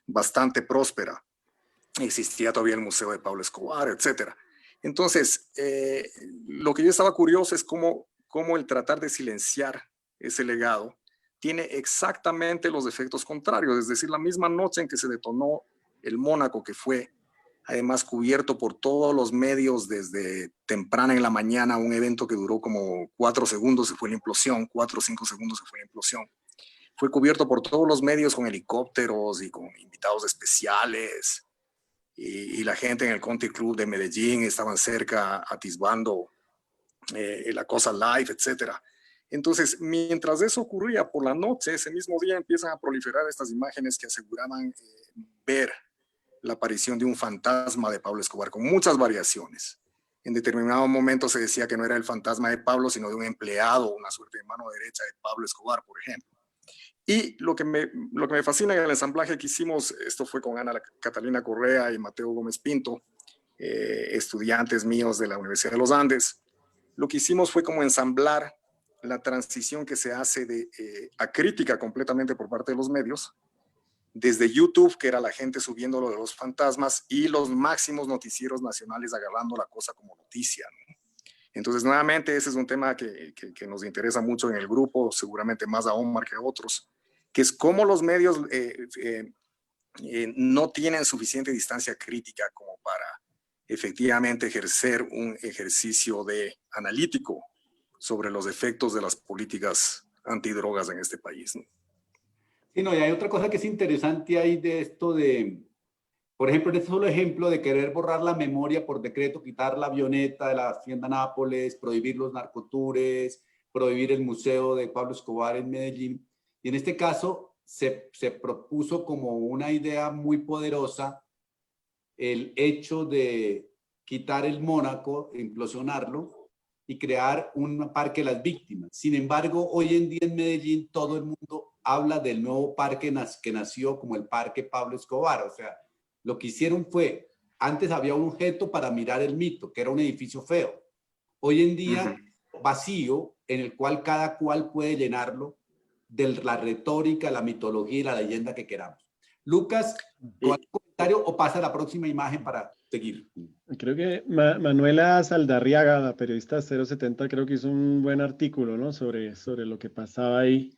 bastante próspera. Existía todavía el Museo de Pablo Escobar, etcétera. Entonces, lo que yo estaba curioso es cómo el tratar de silenciar ese legado tiene exactamente los efectos contrarios. Es decir, la misma noche en que se detonó el Mónaco, que fue además cubierto por todos los medios desde temprana en la mañana, un evento que duró como 4 segundos, se fue la implosión, 4 o 5 segundos se fue la implosión. Fue cubierto por todos los medios con helicópteros y con invitados especiales. Y la gente en el Country Club de Medellín estaban cerca atisbando la cosa live, etc. Entonces, mientras eso ocurría por la noche, ese mismo día empiezan a proliferar estas imágenes que aseguraban ver la aparición de un fantasma de Pablo Escobar, con muchas variaciones. En determinado momento se decía que no era el fantasma de Pablo, sino de un empleado, una suerte de mano derecha de Pablo Escobar, por ejemplo. Y lo que me fascina en el ensamblaje que hicimos, esto fue con Ana Catalina Correa y Mateo Gómez Pinto, estudiantes míos de la Universidad de los Andes. Lo que hicimos fue como ensamblar la transición que se hace a crítica completamente por parte de los medios, desde YouTube, que era la gente subiendo lo de los fantasmas, y los máximos noticieros nacionales agarrando la cosa como noticia, ¿no? Entonces, nuevamente, ese es un tema que nos interesa mucho en el grupo, seguramente más a Omar que a otros, que es cómo los medios no tienen suficiente distancia crítica como para efectivamente ejercer un ejercicio analítico sobre los efectos de las políticas antidrogas en este país, ¿no? Sí, no, y hay otra cosa que es interesante ahí de esto por ejemplo, en este solo ejemplo de querer borrar la memoria por decreto, quitar la avioneta de la Hacienda Nápoles, prohibir los narcotours, prohibir el museo de Pablo Escobar en Medellín. Y en este caso se propuso como una idea muy poderosa el hecho de quitar el Mónaco, implosionarlo y crear un parque de las víctimas. Sin embargo, hoy en día en Medellín todo el mundo habla del nuevo parque que nació como el Parque Pablo Escobar. O sea, lo que hicieron fue, antes había un objeto para mirar el mito, que era un edificio feo. Hoy en día, vacío, en el cual cada cual puede llenarlo de la retórica, la mitología y la leyenda que queramos. Lucas, ¿con algún comentario o pasa a la próxima imagen para seguir? Creo que Manuela Saldarriaga, la periodista 070, creo que hizo un buen artículo, ¿no? sobre lo que pasaba ahí.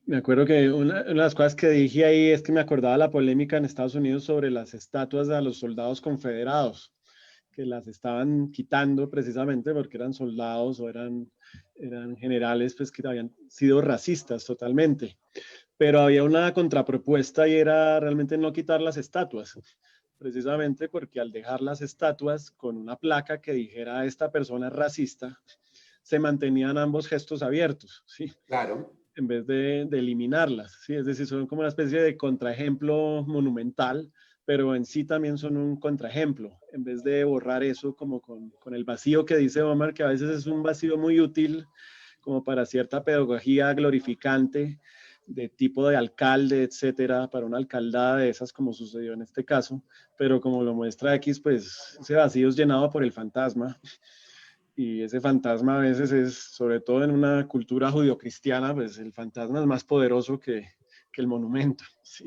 Me acuerdo que una de las cosas que dije ahí es que me acordaba la polémica en Estados Unidos sobre las estatuas a los soldados confederados, que las estaban quitando precisamente porque eran soldados o eran generales pues, que habían sido racistas totalmente. Pero había una contrapropuesta y era realmente no quitar las estatuas, precisamente porque al dejar las estatuas con una placa que dijera esta persona es racista, se mantenían ambos gestos abiertos, ¿sí? Claro. En vez de eliminarlas, ¿sí? Es decir, son como una especie de contraejemplo monumental, pero en sí también son un contraejemplo, en vez de borrar eso como con el vacío que dice Omar, que a veces es un vacío muy útil como para cierta pedagogía glorificante de tipo de alcalde, etcétera, para una alcaldada de esas como sucedió en este caso, pero como lo muestra X, pues ese vacío es llenado por el fantasma, y ese fantasma a veces es, sobre todo en una cultura judio-cristiana, pues el fantasma es más poderoso que el monumento. Sí.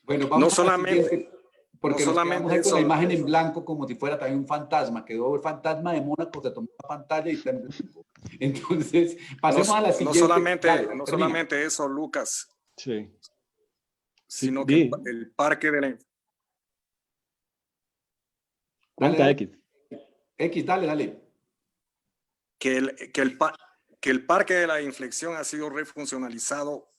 Bueno, No vamos a la solamente, siguiente, porque no nos quedamos solamente ahí con la eso, imagen en blanco como si fuera también un fantasma. Quedó el fantasma de Mónaco, se tomó la pantalla y está en blanco. Entonces, pasemos a la siguiente. no solamente eso, Lucas, Sí. sino Sí, que el parque de la... Cuenta, Dale, X. X, dale. Que el parque de la inflexión ha sido refuncionalizado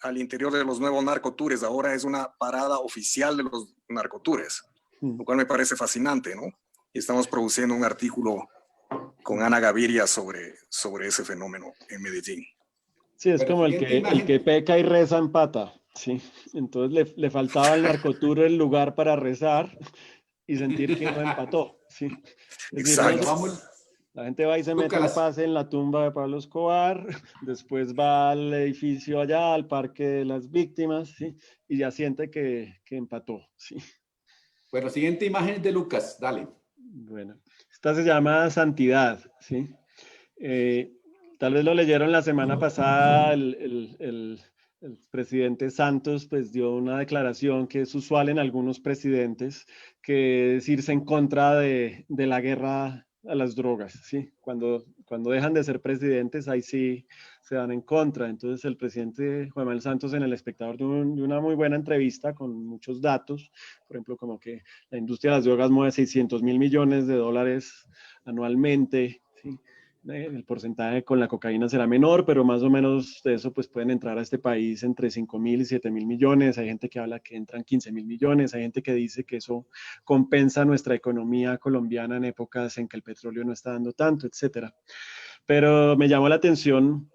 al interior de los nuevos narcotours. Ahora es una parada oficial de los narcotours, lo cual me parece fascinante, ¿no? Y estamos produciendo un artículo con Ana Gaviria sobre ese fenómeno en Medellín. Sí, es Pero como el que peca y reza empata, sí. Entonces le faltaba al narcotour el lugar para rezar y sentir que no empató, sí. Es decir, Exacto. la gente va y se mete el pase en la tumba de Pablo Escobar, después va al edificio allá, al parque de las víctimas, ¿sí? Y ya siente que empató, ¿sí? Bueno, siguiente imagen de Lucas, dale. Bueno, esta se llama Santidad, ¿sí? Tal vez lo leyeron la semana pasada, el presidente Santos pues dio una declaración que es usual en algunos presidentes, que es irse en contra de la guerra a las drogas, ¿sí? Cuando dejan de ser presidentes, ahí sí se dan en contra. Entonces el presidente Juan Manuel Santos en El Espectador dio una muy buena entrevista con muchos datos, por ejemplo, como que la industria de las drogas mueve 600.000 millones de dólares anualmente, ¿sí? El porcentaje con la cocaína será menor, pero más o menos de eso pues pueden entrar a este país entre 5.000 y 7.000 millones. Hay gente que habla que entran 15.000 millones, hay gente que dice que eso compensa nuestra economía colombiana en épocas en que el petróleo no está dando tanto, etcétera. Pero me llamó la atención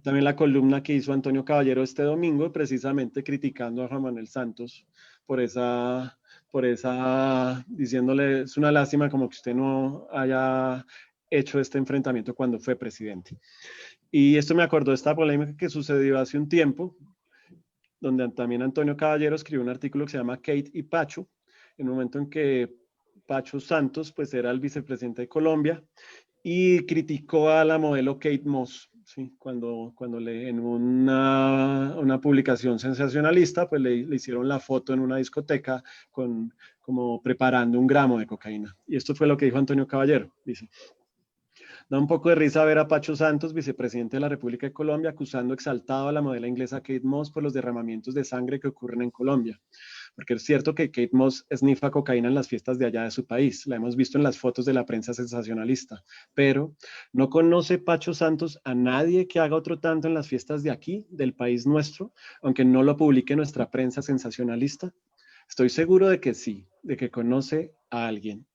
también la columna que hizo Antonio Caballero este domingo, precisamente criticando a Juan Manuel Santos por esa, diciéndole, es una lástima como que usted no haya hecho este enfrentamiento cuando fue presidente. Y esto me acordó de esta polémica que sucedió hace un tiempo, donde también Antonio Caballero escribió un artículo que se llama Kate y Pacho, en un momento en que Pacho Santos pues era el vicepresidente de Colombia y criticó a la modelo Kate Moss, ¿sí? Cuando en una publicación sensacionalista pues le hicieron la foto en una discoteca como preparando 1 gramo de cocaína. Y esto fue lo que dijo Antonio Caballero, dice: da un poco de risa ver a Pacho Santos, vicepresidente de la República de Colombia, acusando exaltado a la modelo inglesa Kate Moss por los derramamientos de sangre que ocurren en Colombia. Porque es cierto que Kate Moss esnifa cocaína en las fiestas de allá de su país. La hemos visto en las fotos de la prensa sensacionalista. Pero ¿no conoce Pacho Santos a nadie que haga otro tanto en las fiestas de aquí, del país nuestro, aunque no lo publique nuestra prensa sensacionalista? Estoy seguro de que sí, de que conoce a alguien.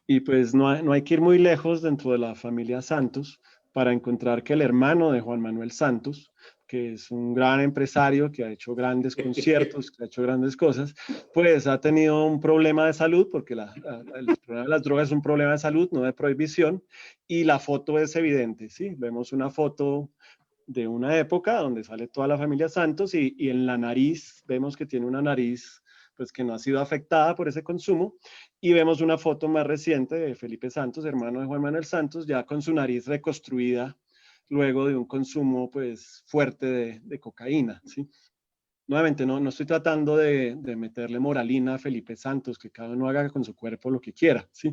Y pues no hay que ir muy lejos dentro de la familia Santos para encontrar que el hermano de Juan Manuel Santos, que es un gran empresario, que ha hecho grandes conciertos, que ha hecho grandes cosas, pues ha tenido un problema de salud, porque el problema de las drogas es un problema de salud, no de prohibición, y la foto es evidente, ¿sí? Vemos una foto de una época donde sale toda la familia Santos y en la nariz vemos que tiene una nariz pues que no ha sido afectada por ese consumo, y vemos una foto más reciente de Felipe Santos, hermano de Juan Manuel Santos, ya con su nariz reconstruida luego de un consumo pues fuerte de cocaína, ¿sí? Nuevamente, no estoy tratando de meterle moralina a Felipe Santos, que cada uno haga con su cuerpo lo que quiera, ¿sí?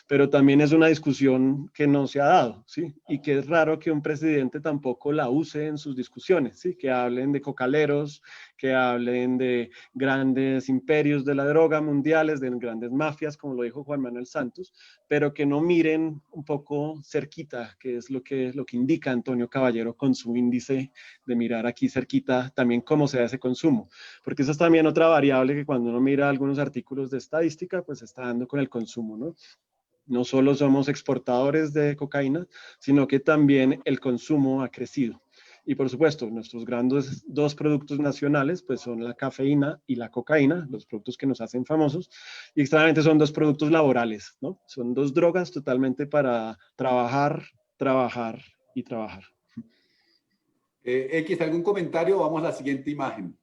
Pero también es una discusión que no se ha dado, ¿sí? Y que es raro que un presidente tampoco la use en sus discusiones, ¿sí? Que hablen de cocaleros, que hablen de grandes imperios de la droga mundiales, de grandes mafias, como lo dijo Juan Manuel Santos, pero que no miren un poco cerquita, que es lo que indica Antonio Caballero con su índice de mirar aquí cerquita también cómo se da ese consumo, porque esa es también otra variable que cuando uno mira algunos artículos de estadística, pues está dando con el consumo, ¿no? No solo somos exportadores de cocaína, sino que también el consumo ha crecido. Y por supuesto, nuestros grandes dos productos nacionales pues son la cafeína y la cocaína, los productos que nos hacen famosos, y extrañamente son dos productos laborales, ¿no? Son dos drogas totalmente para trabajar, trabajar y trabajar. X, ¿algún comentario? Vamos a la siguiente imagen.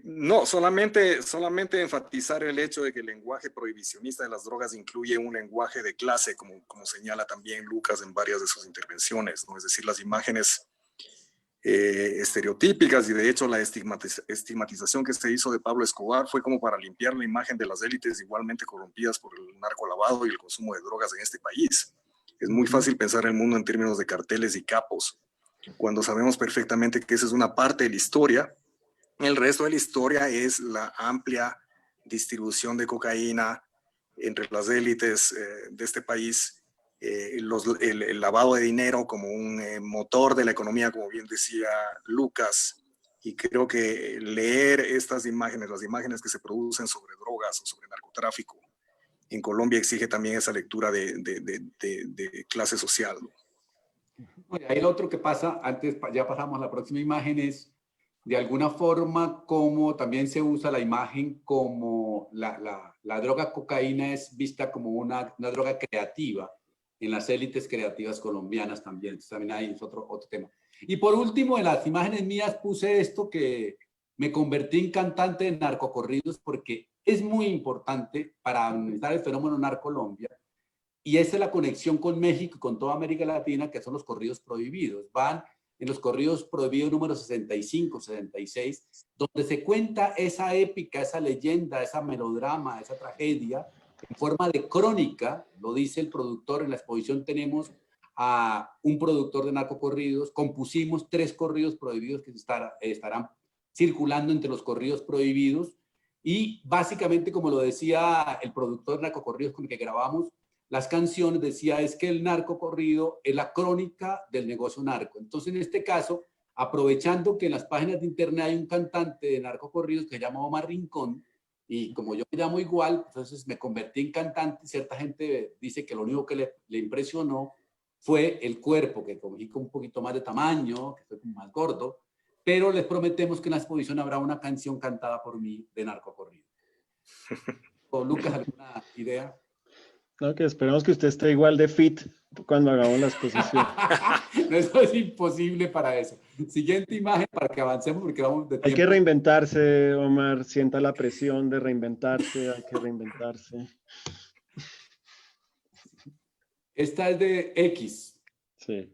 No, solamente enfatizar el hecho de que el lenguaje prohibicionista de las drogas incluye un lenguaje de clase, como señala también Lucas en varias de sus intervenciones, ¿no? Es decir, las imágenes estereotípicas, y de hecho la estigmatización que se hizo de Pablo Escobar fue como para limpiar la imagen de las élites igualmente corrompidas por el narcolavado y el consumo de drogas en este país. Es muy fácil pensar el mundo en términos de carteles y capos, cuando sabemos perfectamente que esa es una parte de la historia. El resto de la historia es la amplia distribución de cocaína entre las élites de este país, el lavado de dinero como un motor de la economía, como bien decía Lucas. Y creo que leer estas imágenes, las imágenes que se producen sobre drogas o sobre narcotráfico en Colombia, exige también esa lectura de clase social, ¿no? Ahí lo otro que pasa, antes ya pasamos a la próxima imagen, es de alguna forma como también se usa la imagen como la droga cocaína es vista como una droga creativa en las élites creativas colombianas también. Entonces también ahí es otro tema. Y por último, en las imágenes mías puse esto que me convertí en cantante de narcocorridos porque es muy importante para analizar el fenómeno Narcolombia. Y esa es la conexión con México y con toda América Latina, que son los corridos prohibidos. Van en los corridos prohibidos número 65, 66, donde se cuenta esa épica, esa leyenda, esa melodrama, esa tragedia, en forma de crónica. Lo dice el productor. En la exposición tenemos a un productor de narcocorridos. Compusimos 3 corridos prohibidos que estarán circulando entre los corridos prohibidos. Y básicamente, como lo decía el productor de narcocorridos con el que grabamos las canciones, decía, es que el narcocorrido es la crónica del negocio narco. Entonces, en este caso, aprovechando que en las páginas de internet hay un cantante de narcocorridos que se llama Omar Rincón, y como yo me llamo igual, entonces me convertí en cantante. Cierta gente dice que lo único que le impresionó fue el cuerpo, que cogí con un poquito más de tamaño, que fue más gordo, pero les prometemos que en la exposición habrá una canción cantada por mí de narcocorrido. ¿O Lucas, alguna idea? No, que esperamos que usted esté igual de fit cuando hagamos la exposición. No, eso es imposible para eso. Siguiente imagen para que avancemos porque vamos de tiempo. Hay que reinventarse, Omar. Sienta la presión de reinventarse. Hay que reinventarse. Esta es de X. Sí.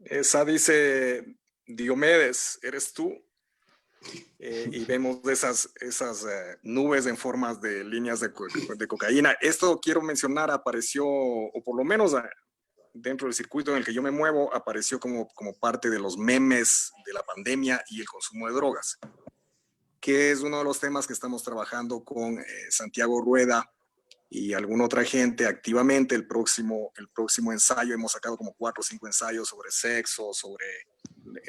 Esa dice, Diomedes, ¿eres tú? Y vemos esas nubes en formas de líneas de cocaína. Esto, quiero mencionar, apareció, o por lo menos dentro del circuito en el que yo me muevo, apareció como parte de los memes de la pandemia y el consumo de drogas, que es uno de los temas que estamos trabajando con Santiago Rueda y alguna otra gente activamente. El próximo ensayo, hemos sacado como 4 o 5 ensayos sobre sexo, sobre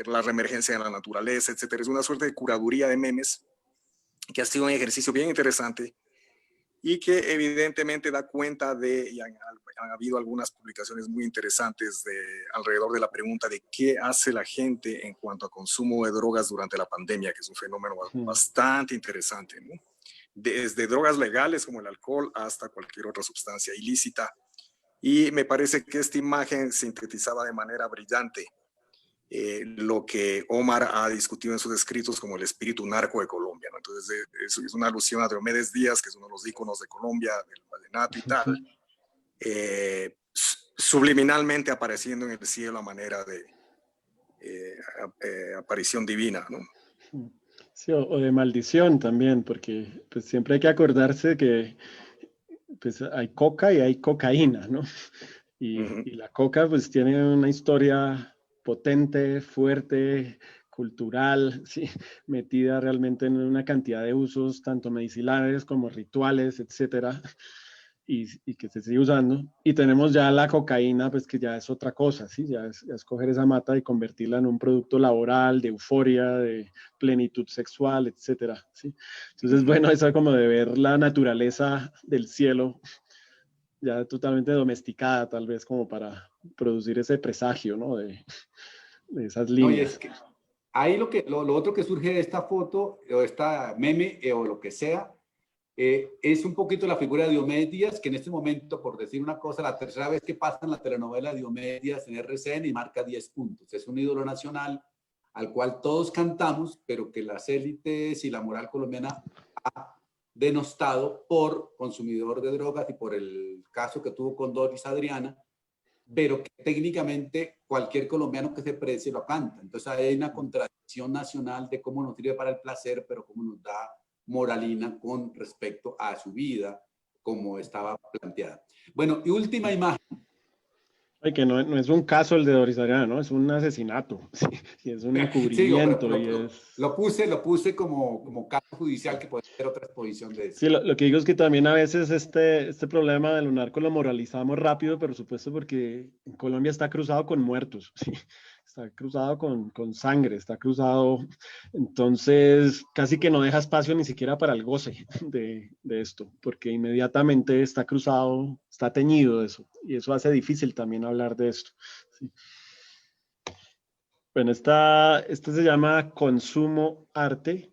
la reemergencia de la naturaleza, etcétera. Es una suerte de curaduría de memes que ha sido un ejercicio bien interesante y que evidentemente da cuenta de, y han habido algunas publicaciones muy interesantes alrededor de la pregunta de qué hace la gente en cuanto a consumo de drogas durante la pandemia, que es un fenómeno bastante interesante, ¿no? Desde drogas legales como el alcohol hasta cualquier otra sustancia ilícita. Y me parece que esta imagen sintetizaba de manera brillante lo que Omar ha discutido en sus escritos como el espíritu narco de Colombia, ¿no? Entonces es una alusión a Diomedes Díaz, que es uno de los íconos de Colombia, del vallenato y tal, subliminalmente apareciendo en el cielo a manera de aparición divina, ¿no? Sí, o de maldición también, porque pues, siempre hay que acordarse que pues, hay coca y hay cocaína, ¿no? Y la coca pues tiene una historia potente, fuerte, cultural, ¿sí? Metida realmente en una cantidad de usos, tanto medicinales como rituales, etcétera, y que se sigue usando. Y tenemos ya la cocaína, pues que ya es otra cosa, ¿sí? Ya es coger esa mata y convertirla en un producto laboral, de euforia, de plenitud sexual, etcétera, ¿sí? Entonces, bueno, eso como de ver la naturaleza del cielo ya totalmente domesticada, tal vez como para producir ese presagio, ¿no? esas No, y líneas. es que ahí lo otro que surge de esta foto, o esta meme, o lo que sea, es un poquito la figura de Diomedes Díaz, que en este momento, por decir una cosa, la tercera vez que pasa en la telenovela Diomedes Díaz en RCN y marca 10 puntos. Es un ídolo nacional al cual todos cantamos, pero que las élites y la moral colombiana ha denostado por consumidor de drogas y por el caso que tuvo con Doris Adriana, pero que técnicamente cualquier colombiano que se precie lo canta. Entonces hay una contradicción nacional de cómo nos sirve para el placer, pero cómo nos da moralina con respecto a su vida, como estaba planteada. Bueno, y última imagen. Ay, que no, no es un caso el de Doris Adriana, ¿no? Es un asesinato, sí, es un encubrimiento. Lo puse como caso judicial que puede ser otra exposición de eso. Sí, lo que digo es que también a veces este problema del narco lo moralizamos rápido, por supuesto, porque en Colombia está cruzado con muertos, ¿sí? Está cruzado con sangre, está cruzado, entonces casi que no deja espacio ni siquiera para el goce de esto, porque inmediatamente está cruzado, está teñido de eso, y eso hace difícil también hablar de esto, ¿sí? Bueno, este se llama Consumo Arte.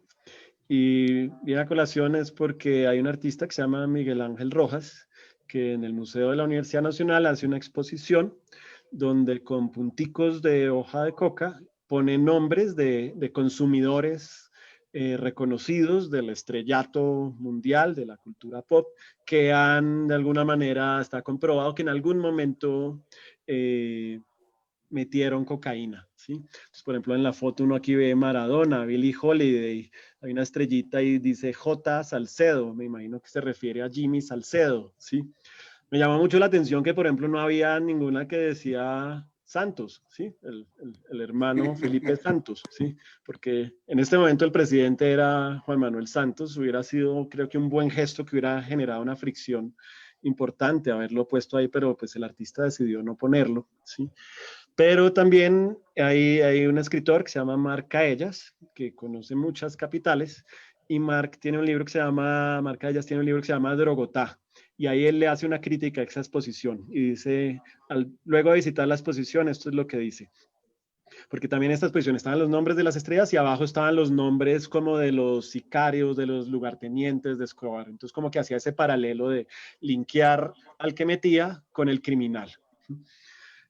Y viene a colación es porque hay un artista que se llama Miguel Ángel Rojas, que en el Museo de la Universidad Nacional hace una exposición donde con punticos de hoja de coca pone nombres de consumidores reconocidos del estrellato mundial, de la cultura pop, que han de alguna manera, está comprobado que en algún momento metieron cocaína, ¿sí? Entonces, por ejemplo, en la foto uno aquí ve Maradona, Billie Holiday, hay una estrellita y dice J. Salcedo, me imagino que se refiere a Jimmy Salcedo, ¿sí? Me llama mucho la atención que, por ejemplo, no había ninguna que decía Santos, ¿sí? El hermano Felipe Santos, ¿sí? Porque en este momento el presidente era Juan Manuel Santos, hubiera sido, creo que un buen gesto que hubiera generado una fricción importante haberlo puesto ahí, pero pues el artista decidió no ponerlo, ¿sí? Pero también hay un escritor que se llama Marc Caellas, que conoce muchas capitales, y Marc tiene un libro que se llama, Marc Caellas tiene un libro que se llama Drogotá, y ahí él le hace una crítica a esa exposición, y dice, luego de visitar la exposición, esto es lo que dice, porque también en esta exposición estaban los nombres de las estrellas y abajo estaban los nombres como de los sicarios, de los lugartenientes de Escobar, entonces como que hacía ese paralelo de linkear al que metía con el criminal.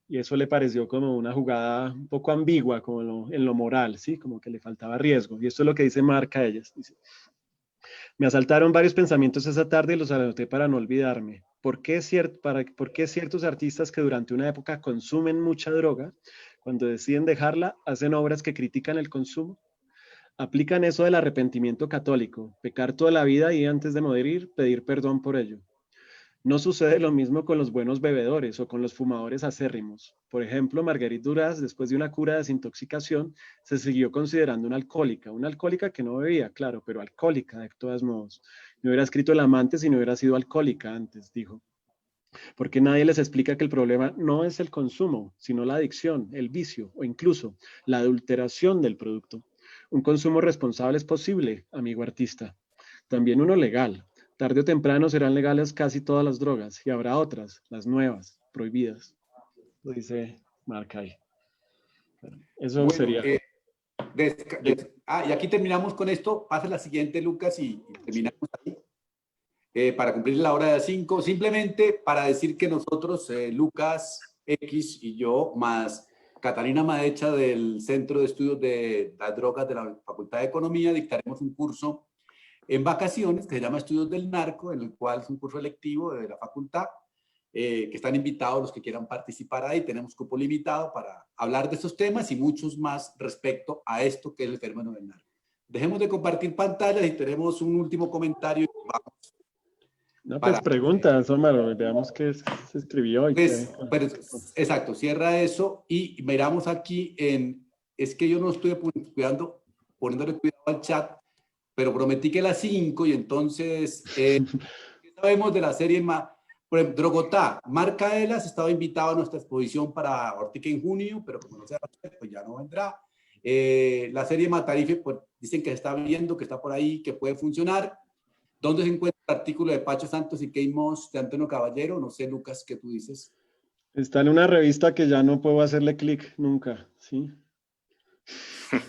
Y eso le pareció como una jugada un poco ambigua como en lo moral, ¿sí? Como que le faltaba riesgo. Y esto es lo que dice Marc Caellas. Dice, me asaltaron varios pensamientos esa tarde y los anoté para no olvidarme. ¿Por qué ciertos artistas que durante una época consumen mucha droga, cuando deciden dejarla, hacen obras que critican el consumo? Aplican eso del arrepentimiento católico, pecar toda la vida y antes de morir pedir perdón por ello. No sucede lo mismo con los buenos bebedores o con los fumadores acérrimos. Por ejemplo, Marguerite Duras, después de una cura de desintoxicación, se siguió considerando una alcohólica que no bebía, claro, pero alcohólica de todos modos. No hubiera escrito El amante si no hubiera sido alcohólica antes, dijo. Porque nadie les explica que el problema no es el consumo, sino la adicción, el vicio o incluso la adulteración del producto. Un consumo responsable es posible, amigo artista. También uno legal. Tarde o temprano serán legales casi todas las drogas y habrá otras, las nuevas, prohibidas. Lo dice Marc ahí. Eso bueno, sería. Y aquí terminamos con esto. Pasa la siguiente, Lucas, y terminamos ahí. Para cumplir la hora de las 5. Simplemente para decir que nosotros, Lucas X y yo, más Catalina Maecha del Centro de Estudios de las Drogas de la Facultad de Economía, dictaremos un curso en vacaciones, que se llama Estudios del Narco, en el cual es un curso electivo de la facultad, que están invitados los que quieran participar ahí. Tenemos cupo limitado para hablar de estos temas y muchos más respecto a esto que es el fenómeno del narco. Dejemos de compartir pantallas y tenemos un último comentario. No, pues preguntas, Omar, veamos qué se escribió. Y exacto, cierra eso y miramos aquí es que yo no estoy poniéndole cuidado al chat, pero prometí que las 5 y entonces, ¿qué sabemos de la serie? Por ejemplo, Drogotá, Marc Caellas estaba invitado a nuestra exposición para Ortica en junio, pero como no se va a hacer, pues ya no vendrá. La serie Matarife, pues dicen que se está viendo, que está por ahí, que puede funcionar. ¿Dónde se encuentra el artículo de Pacho Santos y Kate Moss de Antonio Caballero? No sé, Lucas, ¿qué tú dices? Está en una revista que ya no puedo hacerle clic nunca, ¿sí?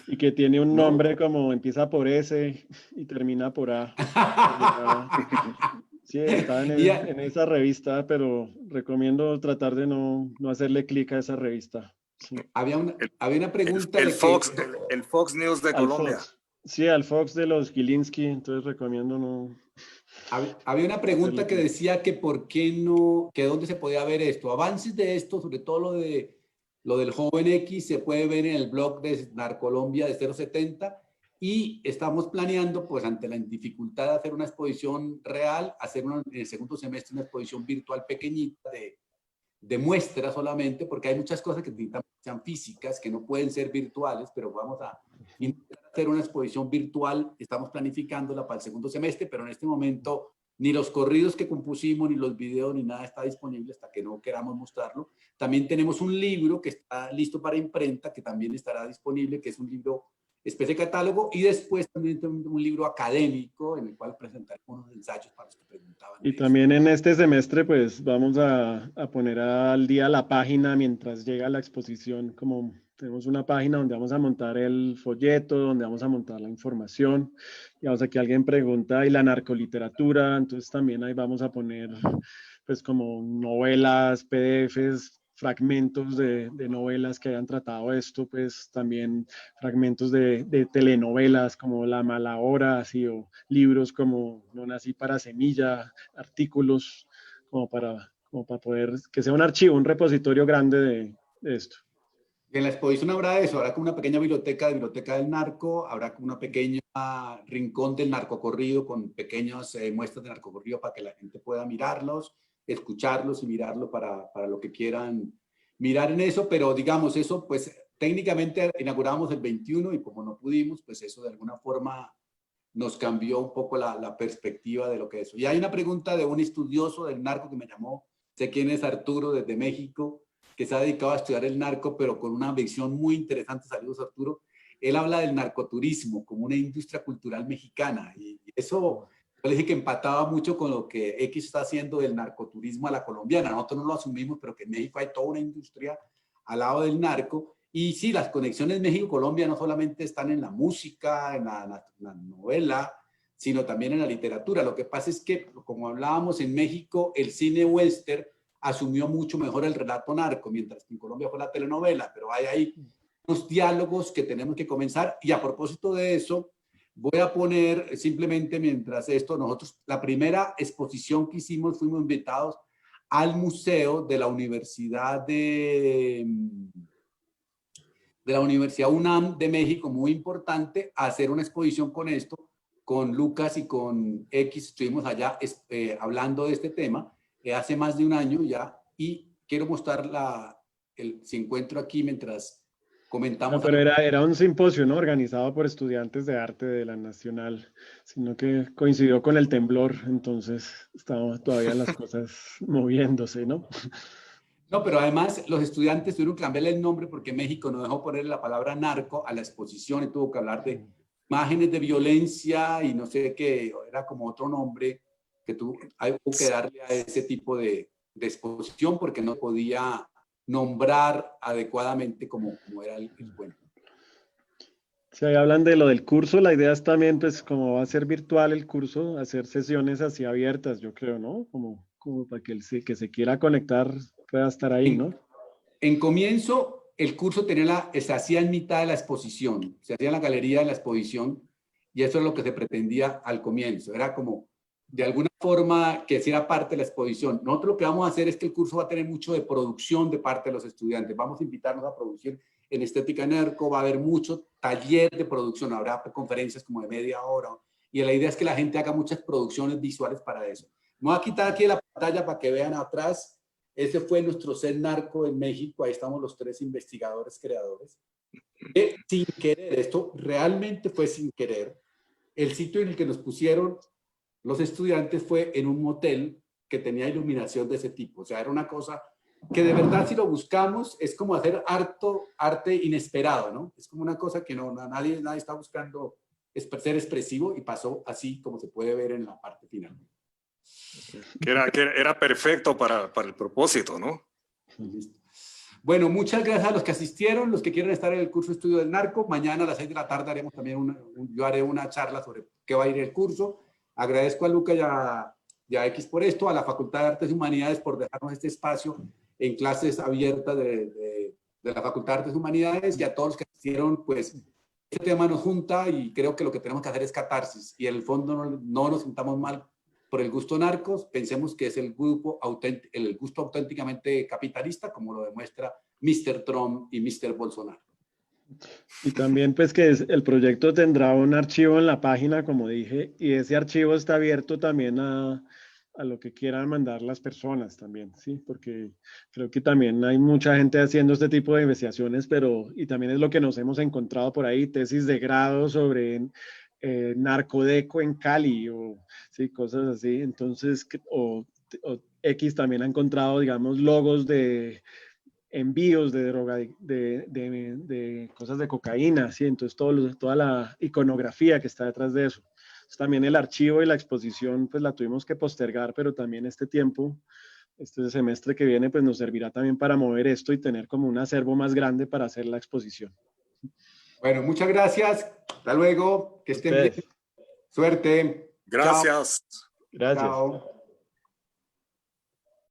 y que tiene un nombre como empieza por S y termina por A. Sí, estaba en esa revista, pero recomiendo tratar de no hacerle clic a esa revista. Sí. Había una pregunta el Fox News de Colombia. Fox. Sí, al Fox de los Gilinski, entonces recomiendo no... Había una pregunta que decía que por qué no, que dónde se podía ver esto. Avances de esto, sobre todo lo del joven X, se puede ver en el blog de Narcolombia de 070 y estamos planeando, pues ante la dificultad de hacer una exposición real, hacer en el segundo semestre una exposición virtual pequeñita de muestras solamente, porque hay muchas cosas que sean físicas, que no pueden ser virtuales, pero vamos a intentar hacer una exposición virtual. Estamos planificándola para el segundo semestre, pero en este momento ni los corridos que compusimos, ni los videos, ni nada está disponible hasta que no queramos mostrarlo. También tenemos un libro que está listo para imprenta, que también estará disponible, que es un libro especie de catálogo, y después también tenemos un libro académico en el cual presentaremos unos ensayos para los que preguntaban. Y también en este semestre pues vamos a poner al día la página mientras llega la exposición, como tenemos una página donde vamos a montar el folleto, donde vamos a montar la información, y vamos a que alguien pregunta, y la narcoliteratura, entonces también ahí vamos a poner pues como novelas, PDFs, fragmentos de novelas que hayan tratado esto, pues también fragmentos de telenovelas como La Mala Hora, así, o libros como No Nací para Semilla, artículos como para poder, que sea un archivo, un repositorio grande de esto. En la exposición habrá eso, habrá como una pequeña biblioteca del narco, habrá como una pequeña rincón del narcocorrido con pequeñas muestras de narcocorrido para que la gente pueda mirarlos, escucharlos y mirarlo para lo que quieran mirar en eso, pero digamos eso, pues técnicamente inauguramos el 21 y como no pudimos, pues eso de alguna forma nos cambió un poco la perspectiva de lo que es eso. Y hay una pregunta de un estudioso del narco que me llamó, sé quién es, Arturo, desde México, que se ha dedicado a estudiar el narco, pero con una visión muy interesante. Saludos, Arturo. Él habla del narcoturismo como una industria cultural mexicana, y eso yo le dije que empataba mucho con lo que X está haciendo del narcoturismo a la colombiana. Nosotros no lo asumimos, pero que en México hay toda una industria al lado del narco. Y sí, las conexiones México-Colombia no solamente están en la música, en la novela, sino también en la literatura. Lo que pasa es que, como hablábamos, en México el cine western asumió mucho mejor el relato narco, mientras que en Colombia fue la telenovela, pero hay ahí unos diálogos que tenemos que comenzar. Y a propósito de eso, voy a poner simplemente mientras esto, nosotros, la primera exposición que hicimos, fuimos invitados al museo de la Universidad de la Universidad UNAM de México, muy importante, a hacer una exposición con esto, con Lucas y con X, estuvimos allá hablando de este tema, hace más de un año ya, y quiero mostrar si encuentro aquí mientras comentamos. No, pero era un simposio, ¿no? Organizado por estudiantes de arte de la Nacional, sino que coincidió con el temblor, entonces estaban todavía las cosas moviéndose, ¿no? No, pero además los estudiantes tuvieron que cambiarle el nombre porque México no dejó ponerle la palabra narco a la exposición y tuvo que hablar de imágenes de violencia y no sé qué, era como otro nombre que tuvo que darle a ese tipo de exposición porque no podía nombrar adecuadamente como era el bueno. Si ahí hablan de lo del curso, la idea es también, pues, como va a ser virtual el curso, hacer sesiones así abiertas, yo creo, ¿no? Como para que el que se quiera conectar pueda estar ahí, ¿no? En comienzo, el curso se hacía en mitad de la exposición, se hacía en la galería de la exposición, y eso es lo que se pretendía al comienzo. Era como, de alguna forma, que hiciera parte de la exposición. Nosotros lo que vamos a hacer es que el curso va a tener mucho de producción de parte de los estudiantes. Vamos a invitarnos a producir en Estética Narco, va a haber mucho taller de producción, habrá conferencias como de media hora, y la idea es que la gente haga muchas producciones visuales para eso. Me voy a quitar aquí la pantalla para que vean atrás. Ese fue nuestro CEN Narco en México. Ahí estamos los 3 investigadores creadores. Sin querer, esto realmente fue sin querer. El sitio en el que nos pusieron los estudiantes fue en un motel que tenía iluminación de ese tipo. O sea, era una cosa que de verdad, si lo buscamos, es como hacer arte inesperado, ¿no? Es como una cosa que nadie está buscando ser expresivo, y pasó así como se puede ver en la parte final. Que era perfecto para el propósito, ¿no? Bueno, muchas gracias a los que asistieron, los que quieren estar en el curso Estudio del Narco. Mañana a las 6 de la tarde haremos también yo haré una charla sobre qué va a ir el curso. Agradezco a Luca y a X por esto, a la Facultad de Artes y Humanidades por dejarnos este espacio en clases abiertas de la Facultad de Artes y Humanidades, y a todos los que asistieron, pues este tema nos junta y creo que lo que tenemos que hacer es catarsis, y en el fondo no nos sintamos mal por el gusto narcos, pensemos que es el gusto auténticamente capitalista, como lo demuestra Mr. Trump y Mr. Bolsonaro. Y también pues que el proyecto tendrá un archivo en la página, como dije, y ese archivo está abierto también a lo que quieran mandar las personas también, ¿sí? Porque creo que también hay mucha gente haciendo este tipo de investigaciones, y también es lo que nos hemos encontrado por ahí, tesis de grado sobre narcodeco en Cali, o sí, cosas así. Entonces, o X también ha encontrado, digamos, logos de envíos de droga, de cosas de cocaína, ¿sí? Entonces toda la iconografía que está detrás de eso. Entonces, también el archivo y la exposición pues la tuvimos que postergar, pero también este semestre que viene pues nos servirá también para mover esto y tener como un acervo más grande para hacer la exposición. Bueno, muchas gracias. Hasta luego. Que estén bien. Suerte. Gracias. Gracias. Chao.